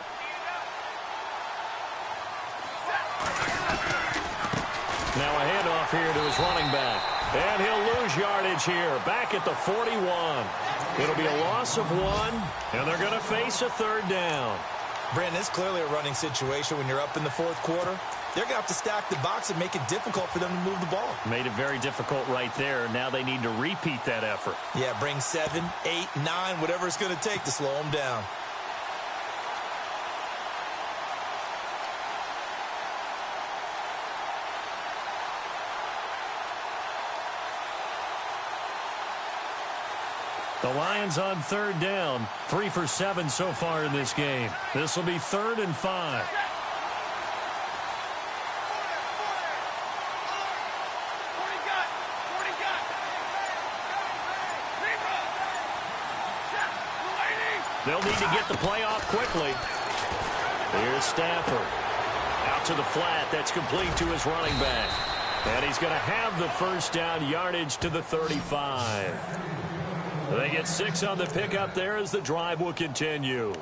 A: Now a handoff here to his running back. And he'll lose yardage here. Back at the 41. It'll be a loss of 1, and they're going to face a third down.
B: Brandon, it's clearly a running situation when you're up in the fourth quarter. They're going to have to stack the box and make it difficult for them to move the ball.
A: Made it very difficult right there. Now they need to repeat that effort.
B: Yeah, bring 7, 8, 9, whatever it's going to take to slow them down.
A: The Lions on third down. 3 for 7 so far in this game. This will be 3rd and 5. They'll need to get the play off quickly. Here's Stafford. Out to the flat. That's complete to his running back. And he's going to have the first down, yardage to the 35. They get 6 on the pickup there as the drive will continue.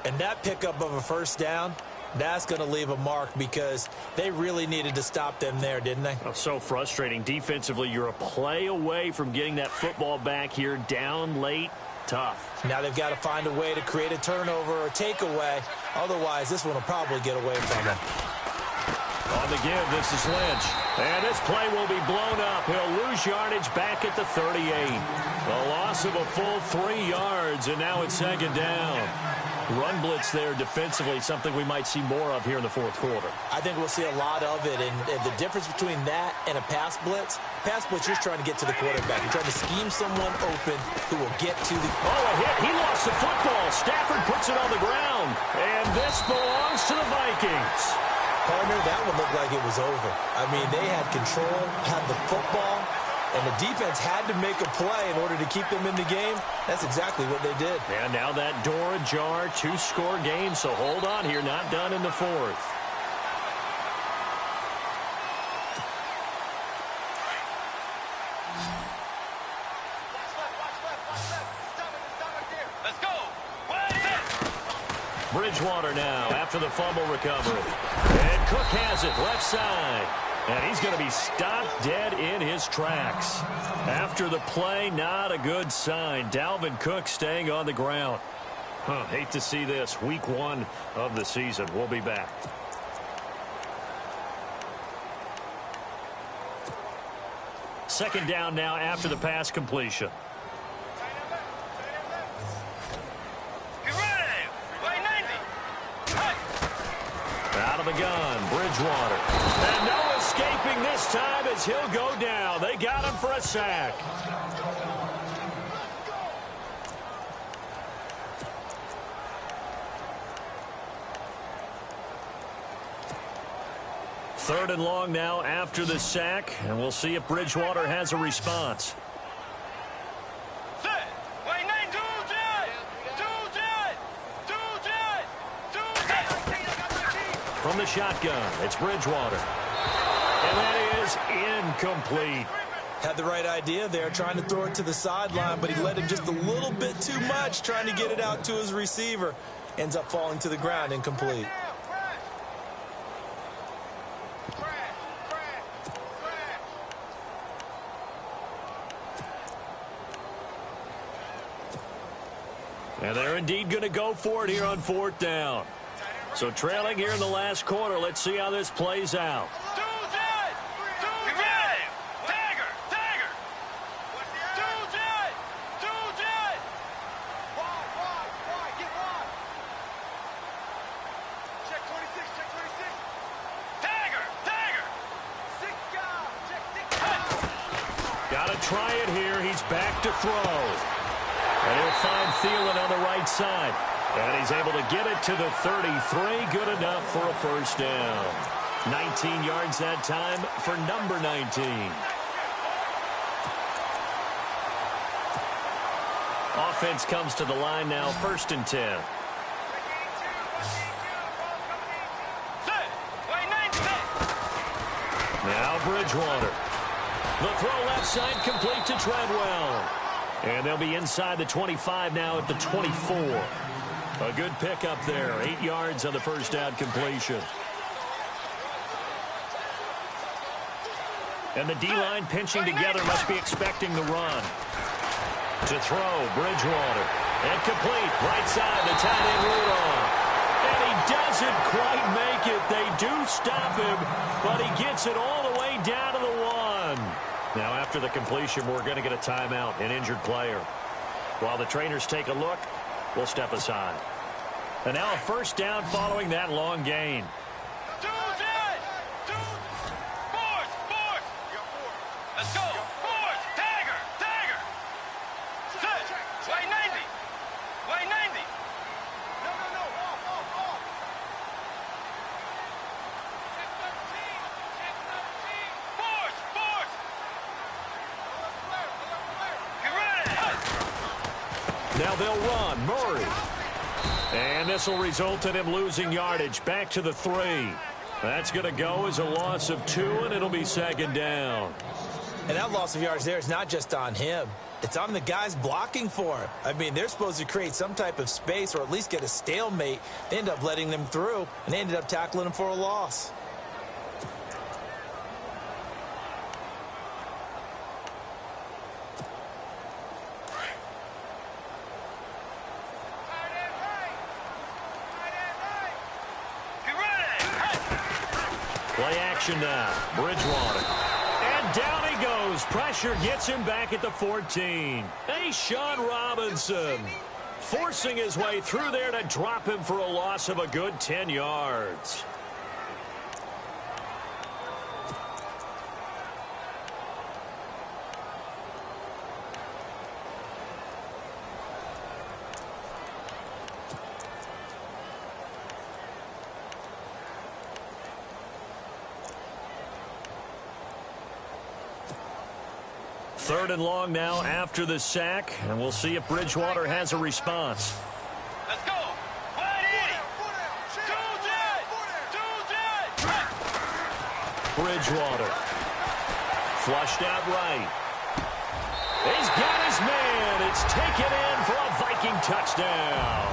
B: And that pickup of a first down, that's going to leave a mark because they really needed to stop them there, didn't they?
A: Oh, so frustrating. Defensively, you're a play away from getting that football back here down late. Tough.
B: Now they've got to find a way to create a turnover or takeaway. Otherwise, this one will probably get away from them.
A: On the give, this is Lynch. And this play will be blown up. He'll lose yardage back at the 38. A loss of a full 3 yards, and now it's second down. Run blitz there defensively, something we might see more of here in the fourth quarter.
B: I think we'll see a lot of it, and the difference between that and a pass blitz, you're trying to get to the quarterback. You're trying to scheme someone open who will get to the...
A: Oh, a hit. He lost the football. Stafford puts it on the ground, and this belongs to the Vikings.
B: Partner, that one looked like it was over. I mean, they had control, had the football, and the defense had to make a play in order to keep them in the game. That's exactly what they did.
A: And now that door ajar, 2-score game, so hold on here, not done in the fourth.
C: Let's go. What is it?
A: Bridgewater now after the fumble recovery. And Cook has it left side. And he's going to be stopped dead in his tracks. After the play, not a good sign. Dalvin Cook staying on the ground. Hate to see this. Week 1 of the season. We'll be back. Second down now after the pass completion. Out of the gun, Bridgewater. And no escaping this time as he'll go down. They got him for a sack. Third and long now after the sack, and we'll see if Bridgewater has a response. From the shotgun, it's Bridgewater. And that is incomplete.
B: Had the right idea there, trying to throw it to the sideline, but he led him just a little bit too much, trying to get it out to his receiver. Ends up falling to the ground, incomplete.
A: And they're indeed going to go for it here on fourth down. So trailing here in the last quarter. Let's see how this plays out. Got to try it here. He's back to throw. And he'll find Thielen on the right side. And he's able to get it to the 33. Good enough for a first down. 19 yards that time for number 19. Offense comes to the line now, 1st and 10. Now Bridgewater. The throw left side complete to Treadwell. And they'll be inside the 25 now at the 24. A good pickup there. 8 yards on the first down completion. And the D-line pinching together must be expecting the run. To throw, Bridgewater. And complete. Right side, the tight end Rudolph. And he doesn't quite make it. They do stop him, but he gets it all the way down to the 1. Now, after the completion, we're going to get a timeout, an injured player. While the trainers take a look, we'll step aside. And now a first down following that long gain.
C: Let's go. Force. Dagger. Dagger. Set. Way 90. Way 90. No. Off. Check 13. Force. Get ready.
A: Now they'll run. Murray. And this will result in him losing yardage. Back to the 3. That's going to go as a loss of 2, and it'll be second down.
B: And that loss of yards there is not just on him. It's on the guys blocking for him. I mean, they're supposed to create some type of space or at least get a stalemate. They end up letting them through, and they ended up tackling him for a loss.
A: Play action now. Bridgewater. And down he goes. Pressure gets him back at the 14. Hey, Sean Robinson forcing his way through there to drop him for a loss of a good 10 yards. Third and long now after the sack, and we'll see if Bridgewater has a response.
C: Let's go.
A: Bridgewater. Flushed out right. He's got his man. It's taken in for a Viking touchdown.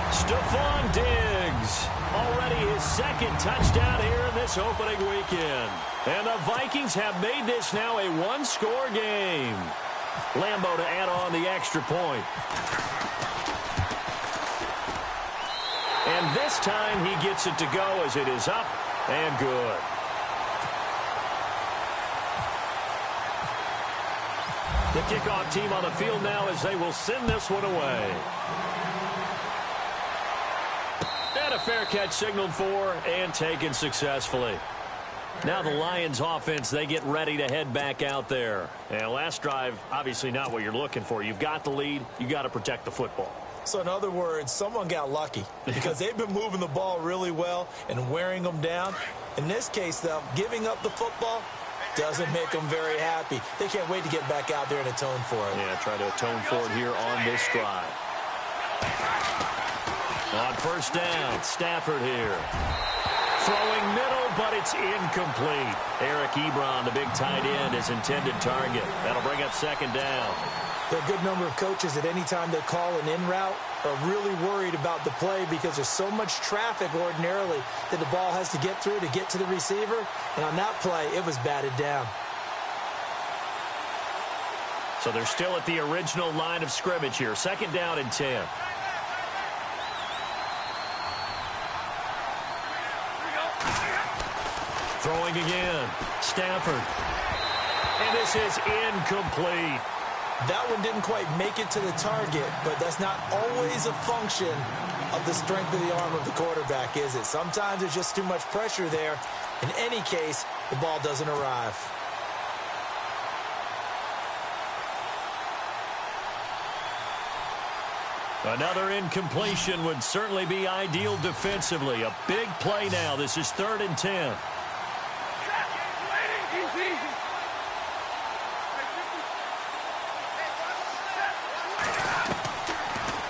A: Stephon Diggs. Already his second touchdown here in this opening weekend. And the Vikings have made this now a one-score game. Lambeau to add on the extra point. And this time he gets it to go as it is up and good. The kickoff team on the field now as they will send this one away. And a fair catch signaled for and taken successfully. Now the Lions offense, they get ready to head back out there. And last drive, obviously not what you're looking for. You've got the lead. You got to protect the football.
B: So in other words, someone got lucky because they've been moving the ball really well and wearing them down. In this case, though, giving up the football doesn't make them very happy. They can't wait to get back out there and atone for it.
A: Yeah, try to atone for it here on this drive. On first down, Stafford here. Throwing middle, but it's incomplete. Eric Ebron, the big tight end, his intended target. That'll bring up second down.
B: There are a good number of coaches at any time they call an in route are really worried about the play because there's so much traffic ordinarily that the ball has to get through to get to the receiver. And on that play, it was batted down.
A: So they're still at the original line of scrimmage here. Second down and 10. Throwing again. Stafford. And this is incomplete.
B: That one didn't quite make it to the target, but that's not always a function of the strength of the arm of the quarterback, is it? Sometimes there's just too much pressure there. In any case, the ball doesn't arrive.
A: Another incompletion would certainly be ideal defensively. A big play now. This is 3rd and 10.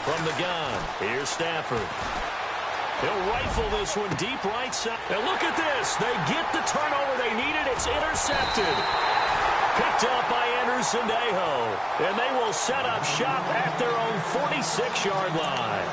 A: From the gun, here's Stafford. He'll rifle this one deep right side. And look at this. They get the turnover they needed. It's intercepted. Picked up by Anderson-Dejo. And they will set up shop at their own 46-yard line.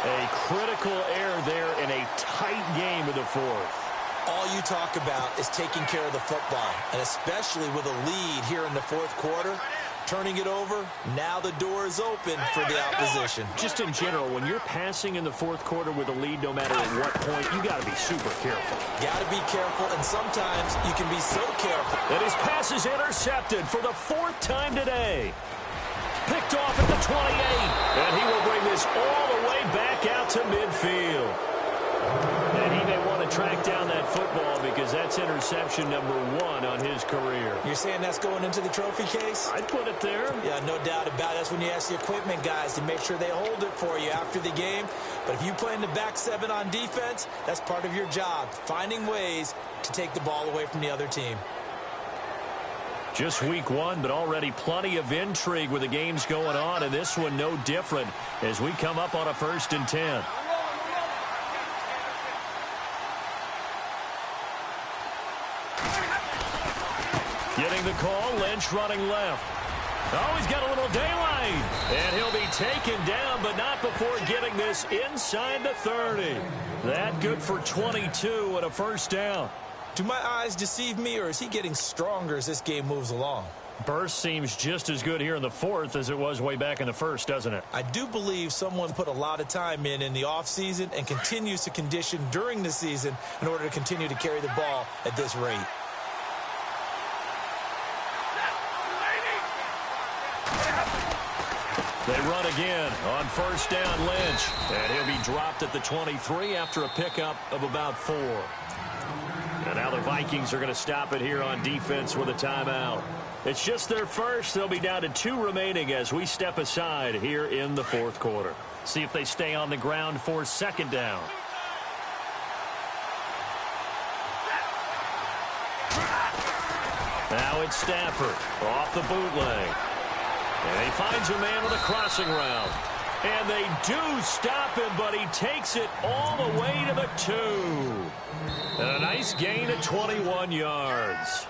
A: A critical error there in a tight game of the fourth.
B: All you talk about is taking care of the football, and especially with a lead here in the fourth quarter. Turning it over, now the door is open for the opposition.
A: Just in general, when you're passing in the fourth quarter with a lead, no matter at what point, you got to be super careful.
B: Got to be careful, and sometimes you can be so careful.
A: And his pass is intercepted for the 4th time today. Picked off at the 28, and he will bring this all the way back out to midfield. And he may want to track down that football because that's interception number 1 on his career.
B: You're saying that's going into the trophy case?
A: I'd put it there.
B: Yeah, no doubt about it. That's when you ask the equipment guys to make sure they hold it for you after the game. But if you play in the back 7 on defense, that's part of your job, finding ways to take the ball away from the other team.
A: Just week one, but already plenty of intrigue with the games going on, and this one no different as we come up on a 1st and 10. Getting the call, Lynch running left. Oh, he's got a little daylight. And he'll be taken down, but not before getting this inside the 30. That good for 22 and a 1st down.
B: Do my eyes deceive me, or is he getting stronger as this game moves along?
A: Burst seems just as good here in the 4th as it was way back in the 1st, doesn't it?
B: I do believe someone put a lot of time in the offseason and continues to condition during the season in order to continue to carry the ball at this rate.
A: They run again on 1st down, Lynch. And he'll be dropped at the 23 after a pickup of about 4. And now the Vikings are going to stop it here on defense with a timeout. It's just their first. They'll be down to 2 remaining as we step aside here in the 4th quarter. See if they stay on the ground for 2nd down. Now it's Stafford off the bootleg. And he finds a man with a crossing route. And they do stop him, but he takes it all the way to the 2. And a nice gain of 21 yards.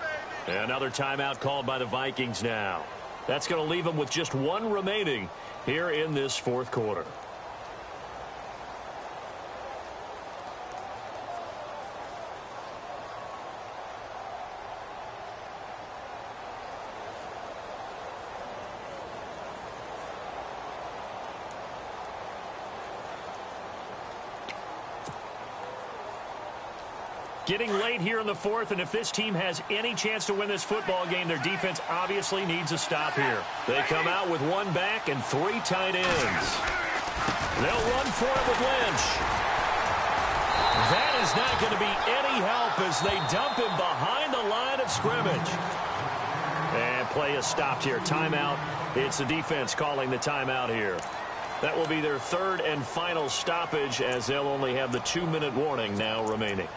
A: Another timeout called by the Vikings now. That's going to leave them with just 1 remaining here in this 4th quarter. Getting late here in the 4th, and if this team has any chance to win this football game, their defense obviously needs a stop here. They come out with 1 back and 3 tight ends. They'll run for it with Lynch. That is not going to be any help as they dump him behind the line of scrimmage. And play is stopped here. Timeout. It's the defense calling the timeout here. That will be their 3rd and final stoppage as they'll only have the 2-minute warning now remaining.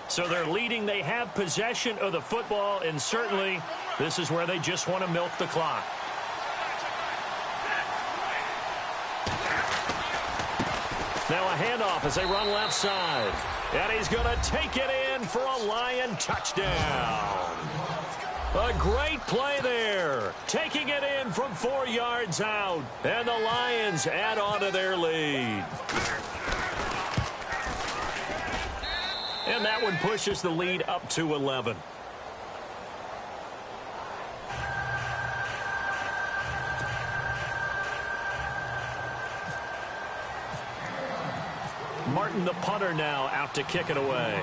A: So they're leading. They have possession of the football, and certainly this is where they just want to milk the clock. Now a handoff as they run left side. And he's going to take it in for a Lion touchdown. A great play there. Taking it in from 4 yards out. And the Lions add on to their lead. And that one pushes the lead up to 11. Martin, the punter, now out to kick it away.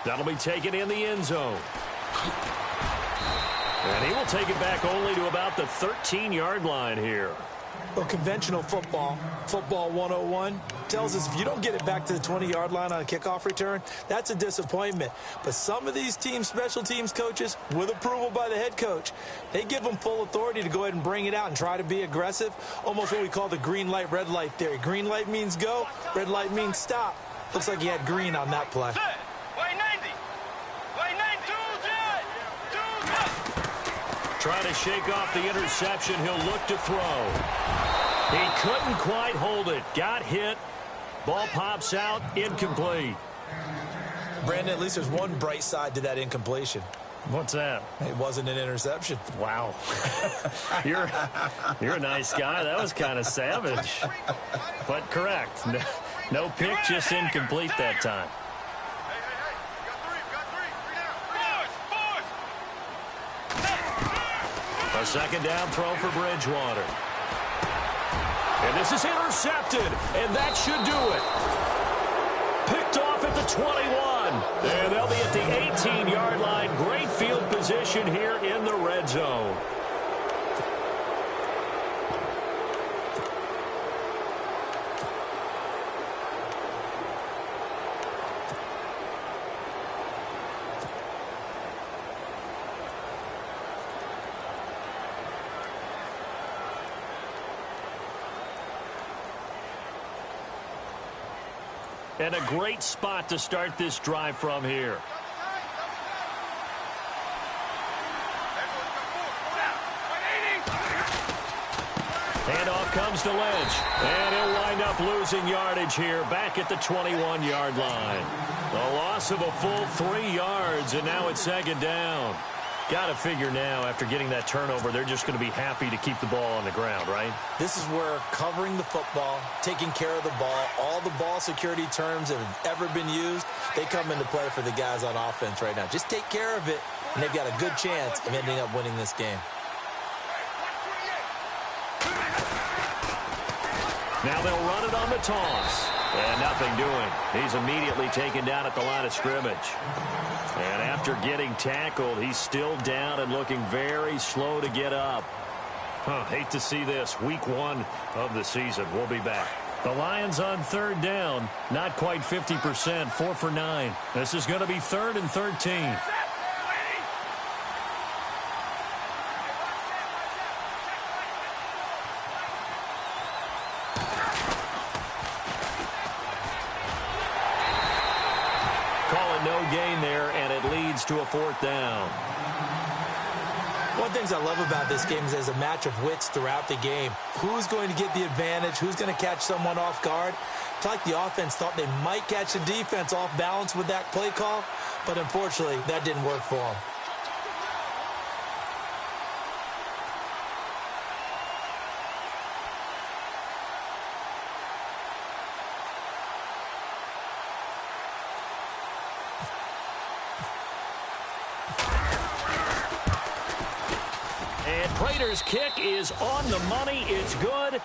A: That'll be taken in the end zone. And he will take it back only to about the 13-yard line here.
B: Well, conventional football 101, tells us if you don't get it back to the 20-yard line on a kickoff return, that's a disappointment. But some of these team special teams coaches, with approval by the head coach, they give them full authority to go ahead and bring it out and try to be aggressive, almost what we call the green light, red light theory. Green light means go, red light means stop. Looks like he had green on that play.
A: Trying to shake off the interception. He'll look to throw. He couldn't quite hold it. Got hit. Ball pops out. Incomplete.
B: Brandon, at least there's one bright side to that incompletion.
A: What's that?
B: It wasn't an interception.
A: Wow. You're a nice guy. That was kind of savage. But correct. No pick, just incomplete that time. A second down throw for Bridgewater. And this is intercepted, and that should do it. Picked off at the 21, and they'll be at the 18-yard line. Great field position here in the red zone. And a great spot to start this drive from here. Handoff comes to Lynch. And he'll wind up losing yardage here back at the 21-yard line. A loss of a full 3 yards, and now it's second down. Got to figure now, after getting that turnover, they're just going to be happy to keep the ball on the ground, right?
B: This is where covering the football, taking care of the ball, all the ball security terms that have ever been used, they come into play for the guys on offense right now. Just take care of it, and they've got a good chance of ending up winning this game.
A: Now they'll run it on the toss. And nothing doing. He's immediately taken down at the line of scrimmage. And after getting tackled, he's still down and looking very slow to get up. Hate to see this. Week 1 of the season. We'll be back. The Lions on third down. Not quite 50%. 4 for 9. This is going to be 3rd and 13. Gain there, and it leads to a 4th down.
B: One of the things I love about this game is there's a match of wits throughout the game. Who's going to get the advantage? Who's going to catch someone off guard? It's like the offense thought they might catch the defense off balance with that play call, but unfortunately, that didn't work for them.
A: Prater's kick is on the money. It's good.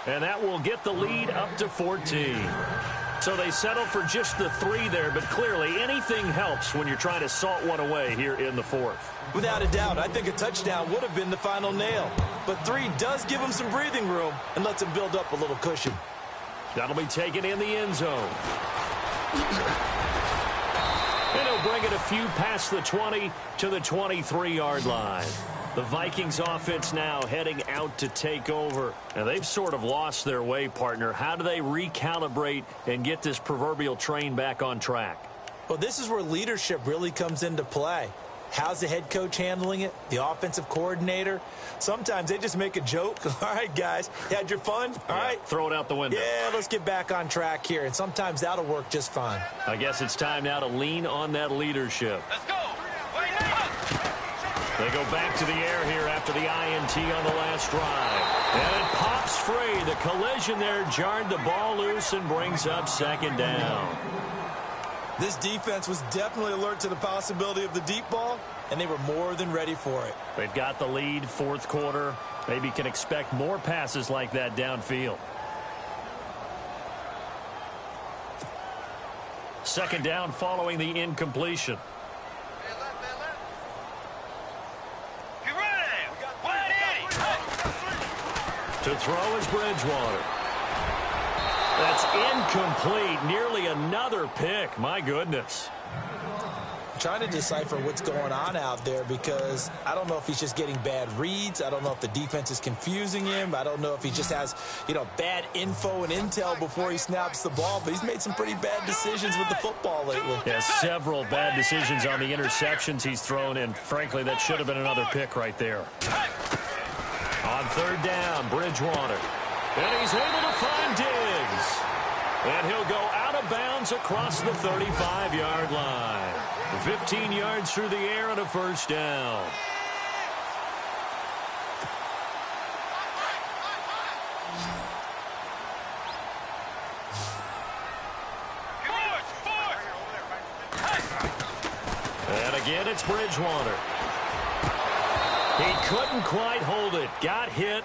A: And that will get the lead up to 14. So they settle for just the 3 there, but clearly anything helps when you're trying to salt one away here in the 4th.
B: Without a doubt, I think a touchdown would have been the final nail. But 3 does give him some breathing room and lets him build up a little cushion.
A: That'll be taken in the end zone. And he'll bring it a few past the 20 to the 23-yard line. The Vikings offense now heading out to take over. And they've sort of lost their way, partner. How do they recalibrate and get this proverbial train back on track?
B: Well, this is where leadership really comes into play. How's the head coach handling it? The offensive coordinator? Sometimes they just make a joke. All right, guys, you had your fun? All right.
A: Throw it out the window.
B: Yeah, let's get back on track here. And sometimes that'll work just fine.
A: I guess it's time now to lean on that leadership.
C: Let's go.
A: They go back to the air here after the INT on the last drive. And it pops free. The collision there jarred the ball loose and brings up second down.
B: This defense was definitely alert to the possibility of the deep ball, and they were more than ready for it.
A: They've got the lead, 4th quarter. Maybe can expect more passes like that downfield. Second down following the incompletion. To throw is Bridgewater. That's incomplete. Nearly another pick. My goodness.
B: I'm trying to decipher what's going on out there because I don't know if he's just getting bad reads. I don't know if the defense is confusing him. I don't know if he just has, bad info and intel before he snaps the ball. But he's made some pretty bad decisions with the football lately.
A: Yeah, several bad decisions on the interceptions he's thrown, and frankly, that should have been another pick right there. On third down, Bridgewater. And he's able to find Diggs. And he'll go out of bounds across the 35-yard line. 15 yards through the air and a first down. And again, it's Bridgewater. He couldn't quite hold it. Got hit.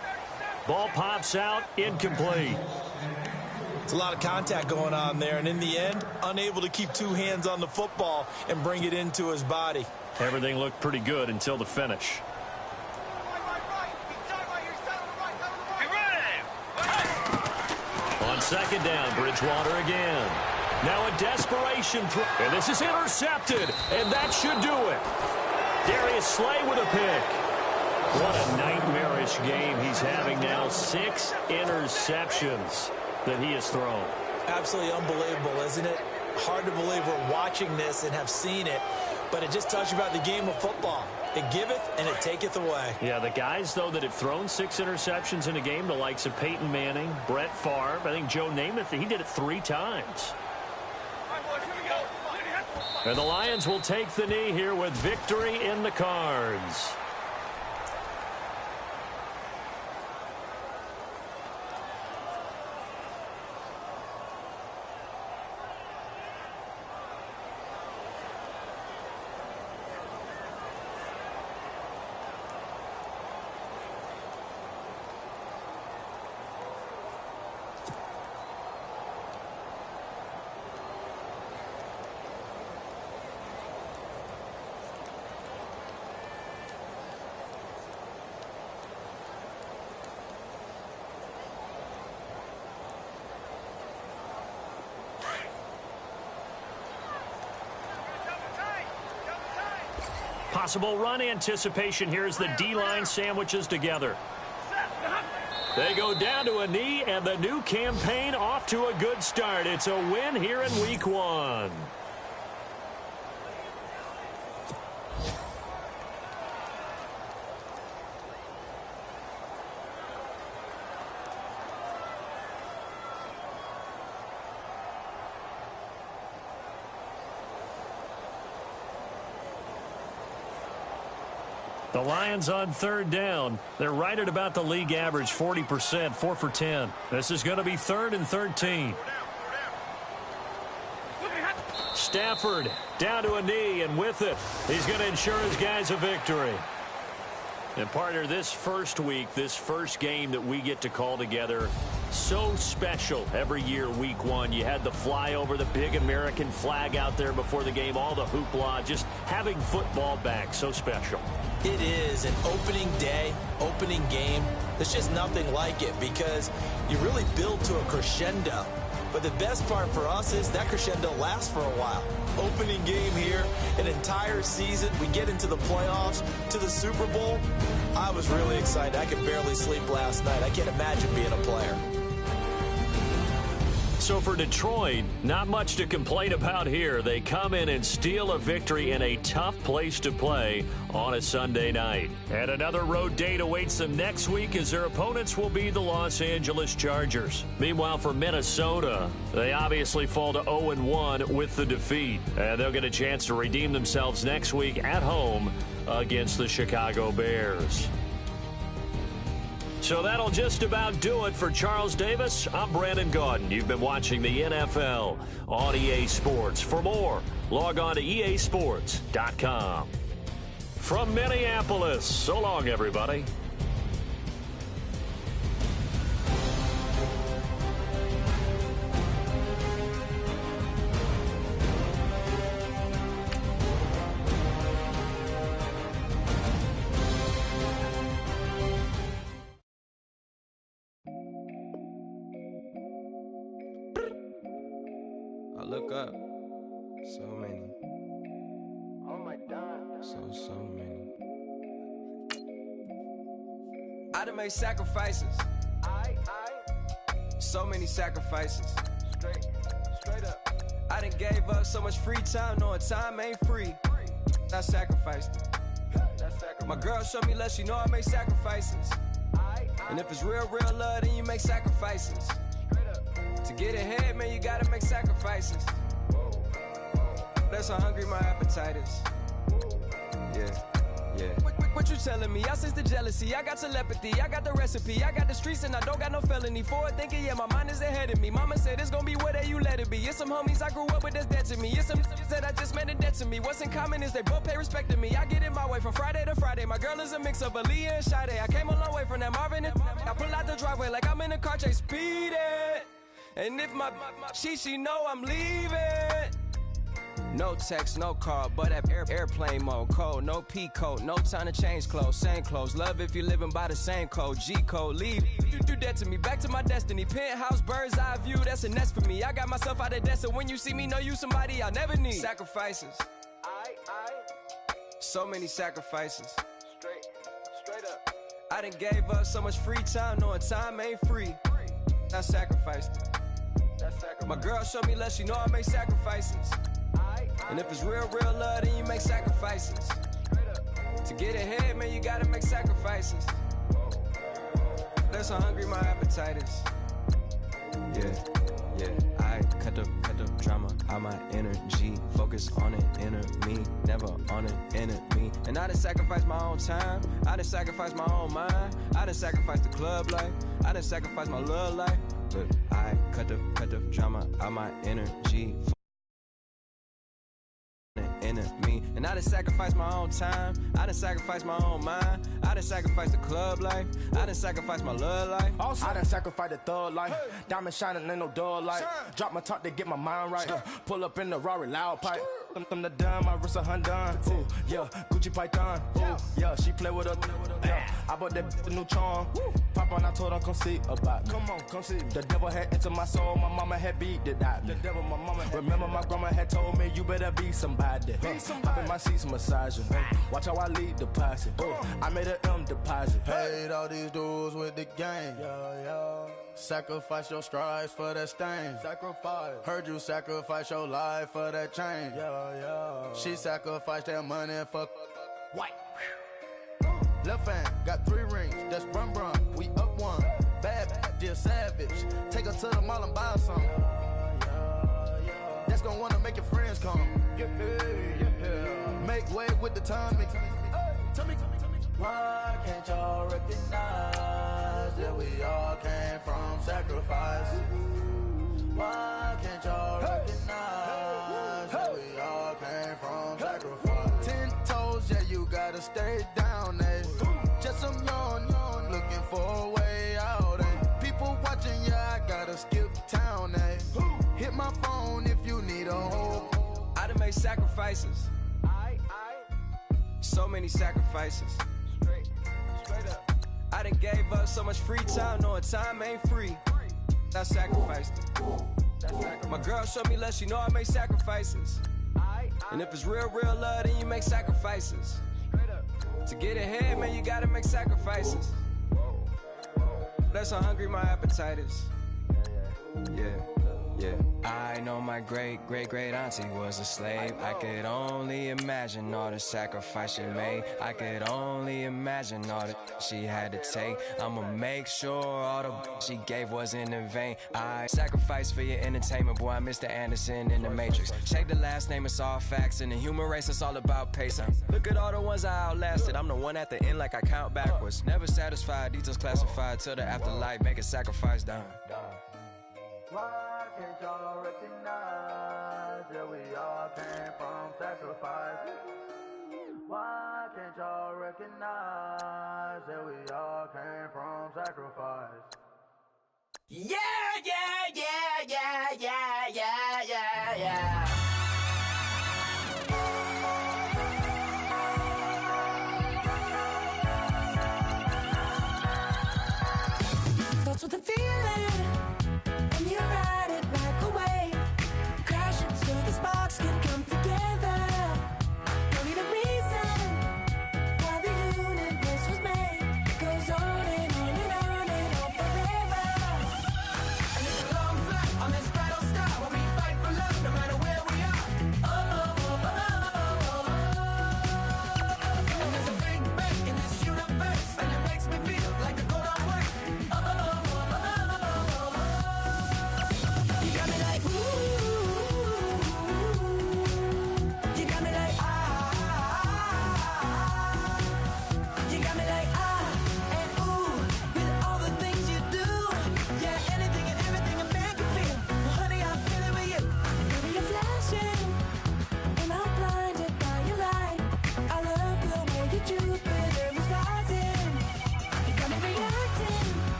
A: Ball pops out. Incomplete.
B: It's a lot of contact going on there, and in the end, unable to keep 2 hands on the football and bring it into his body.
A: Everything looked pretty good until the finish. On second down, Bridgewater again. Now a desperation throw. And this is intercepted, and that should do it. Darius Slay with a pick. What a nightmarish game he's having now. 6 interceptions that he has thrown.
B: Absolutely unbelievable, isn't it? Hard to believe we're watching this and have seen it, but it just tells you about the game of football. It giveth and it taketh away.
A: Yeah, the guys, though, that have thrown 6 interceptions in a game, the likes of Peyton Manning, Brett Favre, I think Joe Namath, he did it 3 times. And the Lions will take the knee here with victory in the cards. Possible run anticipation here as the D-line sandwiches together. They go down to a knee, and the new campaign off to a good start. It's a win here in Week 1. The Lions on 3rd down. They're right at about the league average, 40%, 4 for 10. This is going to be 3rd and 13. Stafford down to a knee, and with it, he's going to ensure his guys a victory. And partner, this first week, this first game that we get to call together, so special every year, Week 1. You had the flyover, the big American flag out there before the game, all the hoopla, just having football back, so special.
B: It is an opening day, opening game. There's just nothing like it because you really build to a crescendo. But the best part for us is that crescendo lasts for a while. Opening game here, an entire season. We get into the playoffs, to the Super Bowl. I was really excited. I could barely sleep last night. I can't imagine being a player.
A: So for Detroit, not much to complain about here. They come in and steal a victory in a tough place to play on a Sunday night. And another road date awaits them next week as their opponents will be the Los Angeles Chargers. Meanwhile, for Minnesota, they obviously fall to 0-1 with the defeat. And they'll get a chance to redeem themselves next week at home against the Chicago Bears. So that'll just about do it for Charles Davis. I'm Brandon Gaudin. You've been watching the NFL on EA Sports. For more, log on to easports.com. From Minneapolis, so long, everybody.
D: Look up. So many. Oh my God. So many. I done made sacrifices. So many sacrifices. Straight up. I done gave up so much free time, knowing time ain't free. I sacrificed it. My girl showed me love, she know I make sacrifices. And if it's real love, then you make sacrifices. To get ahead, man, you gotta make sacrifices. That's how hungry my appetite is. Yeah. What you telling me? I sense the jealousy, I got telepathy, I got the recipe, I got the streets and I don't got no felony. Forward thinking, yeah, my mind is ahead of me. Mama said it's gonna be whatever you let it be. It's some homies I grew up with that's dead to me. It's some that I just made a debt to me. What's in common is they both pay respect to me. I get in my way from Friday to Friday. My girl is a mix of Aaliyah and Sade. I came a long way from that Marvin and I pull out the driveway like I'm in a car chase speeding. And if my she know I'm leaving. No text, no call, but at airplane mode. Code, no P code, no time to change clothes. Same clothes, love if you're living by the same code. G code, leave. You do that to me, back to my destiny. Penthouse, bird's eye view, that's a nest for me. I got myself out of debt, so when you see me, know you somebody I'll never need. Sacrifices. So many sacrifices. Straight up. I done gave up so much free time, knowing time ain't free. I sacrificed it. My girl showed me love, she know I make sacrifices. And if it's real love, then you make sacrifices. To get ahead, man, you gotta make sacrifices. That's how hungry my appetite is. Yeah. I cut the drama out my energy. Focus on an inner me, never on an enemy. And I done sacrificed my own time. I done sacrificed my own mind. I done sacrificed the club life. I done sacrificed my love life. But I cut the drama out my energy. Enemy. And I done sacrificed my own time. I done sacrificed my own mind. I done sacrificed the club life. I done sacrificed my love life.
E: Also, I done sacrificed the thug life. Hey. Diamond shining, ain't no dull light. Drop my top to get my mind right. Pull up in the Rari loud pipe. Them the dime, my wrist a Hyundai. Ooh, yeah, Gucci Python. Ooh, yeah, she play with her. Yeah, I bought that new charm. Pop on, I told her come see about me. Come on, come see me. The devil had entered my soul. My mama had beat it out. The devil, my mama. Remember, my grandma had told me you better be somebody. Hop in my seats, massaging. Watch how I lead the posse. I made an M deposit.
F: Paid all these dudes with the game. Sacrifice your strides for that stain.
E: Sacrifice.
F: Heard you sacrifice your life for that change. She sacrificed that money for
E: white.
F: Left hand got 3 rings. That's brum brum. We up one. Bad, dear savage. Take her to the mall and buy some. That's gonna wanna make your friends come. Make way with the timing. Tell me. Why can't y'all recognize that we all came from sacrifice? Why can't y'all recognize that we all came from sacrifice? 10 toes, yeah, you gotta stay down, eh? Just some yawn, looking for a way out, eh? People watching, yeah, I gotta skip town, eh? Hit my phone if you need a home.
D: I done made sacrifices. So many sacrifices. Straight up. I done gave up so much free time, knowing time ain't free. I sacrificed it. My girl showed me love, she know I make sacrifices. And if it's real love, then you make sacrifices. To get ahead, man, you gotta make sacrifices. That's how hungry my appetite is. Yeah. I know my great auntie was a slave. I could only imagine all the sacrifice she made. I could only imagine all that she had to take. I'ma make sure all the she gave wasn't in vain. I sacrificed for your entertainment, boy. I'm Mr. Anderson in the Matrix. Check the last name, it's all facts. In the human race, it's all about pacing. Look at all the ones I outlasted. I'm the one at the end like I count backwards. Never satisfied, details classified till the afterlife. Make a sacrifice done.
F: Why can't y'all recognize that we all came from sacrifice? Why can't y'all recognize that we all came from sacrifice?
G: Yeah. That's what the feeling. And you ride it like a wave. Crash it so the sparks can come together. Don't need a reason why the universe was made. It goes on and on and on and on forever. And it's a long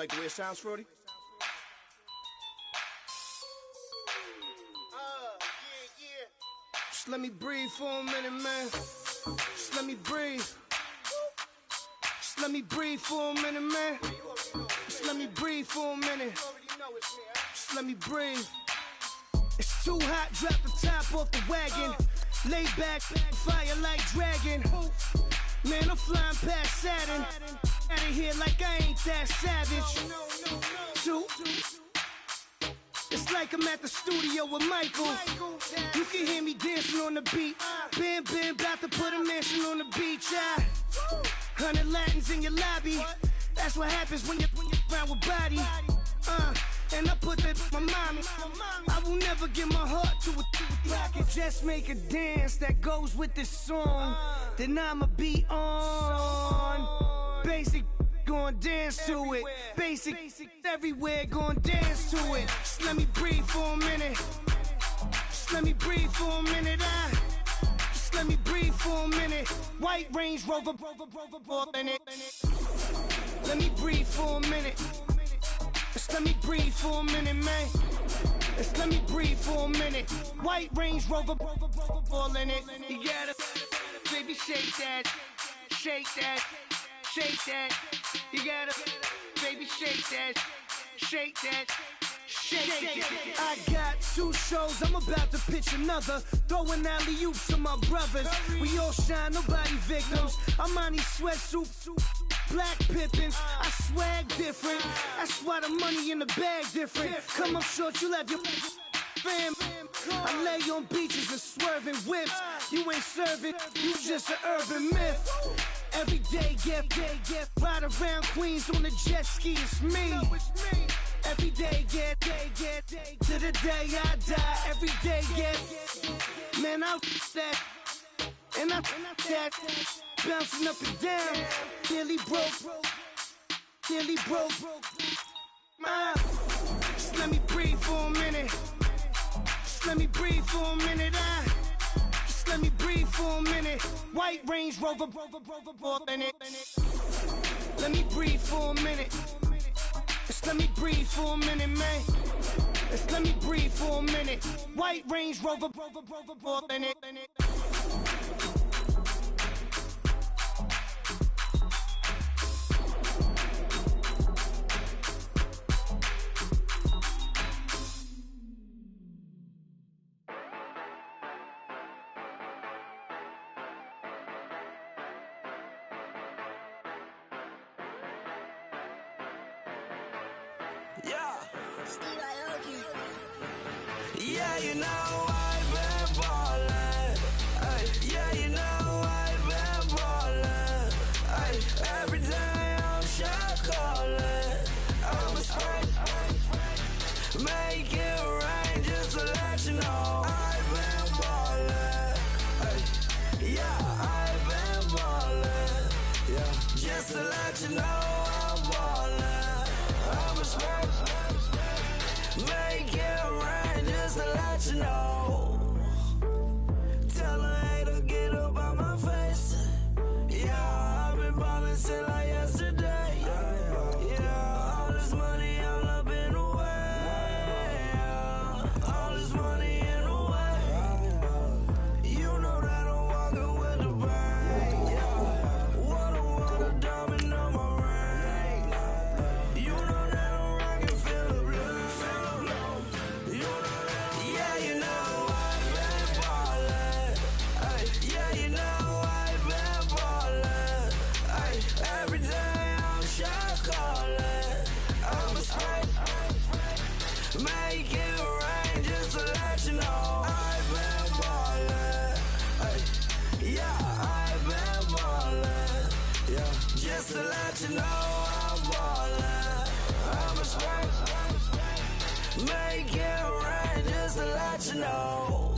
F: like the way it sounds, Frody? Just let me breathe for a minute, man. Just let me breathe. Just let me breathe for a minute, man. Just let me breathe for a minute. Just let me breathe. It's too hot, drop the top off the wagon. Lay back, fire like dragon. Man, I'm flying past Saturn. Out of here like I ain't that savage. It's like I'm at the studio with Michael. You can hear me dancing on the beat. Bam, about to put a mansion on the beach. 100 Latins in your lobby. That's what happens when you're around with body. And I put that in my mama. I will never give my heart to a I can just make a dance that goes with this song. Then I'ma be on. Basic, gon' dance to it. Basic, everywhere, gon' dance to it. Just let me breathe for a minute. Just let me breathe for a minute. Just let me breathe for a minute. White Range Rover, in it. Let me breathe for a minute. Just let me breathe for a minute, man. Just let me breathe for a minute. White Range Rover, all in it. You gotta, baby, shake that, shake that, shake that. You gotta, baby, shake that, shake that. I got 2 shows, I'm about to pitch another. Throwing alley-oops to my brothers. We all shine, nobody victims. I'm on these sweatsuits, black Pippins. I swag different. That's why the money in the bag different. Come up short, you'll have your fam. I lay on beaches and swerving whips. You ain't serving, you just an urban myth. Every day, get ride around Queens on the jet ski, it's me. Every day, get to the day I die. Every day, get man, I that and I that bouncing up and down. Nearly broke. Just let me breathe for a minute. Just let me breathe for a minute. Just let me breathe for a minute. White Range Rover, in it. Let me breathe for a minute. Just let me breathe for a minute, man. Just let me breathe for a minute. White Range Rover, in it.
H: Yeah, you know I've been ballin'. Yeah, you know I've been ballin'. Every day I'm shot callin'. I'm a spray. Make it rain just to let you know I've been ballin'. Yeah, I've been ballin'. Yeah, just to let you know I'm ballin'. I'm a spray. Make it rain just to let you know. Tell a hater get up on my face. Yeah, I've been ballin' since like yesterday. Yeah, all this money all up in the way. All this money in the way. You know that I'm walking with the bang. Yeah, water diamond on my ring. You know that I'm rockin' feel the blue. Yeah, you know I've been ballin'. Yeah, you know I've been ballin'. Every day I'm shot callin'. I'm a spray. Make it rain just to let you know I've been ballin'. Yeah, I've been ballin'. Yeah, just to let you know I'm ballin'. I'm a spray. Make it rain just to let you know.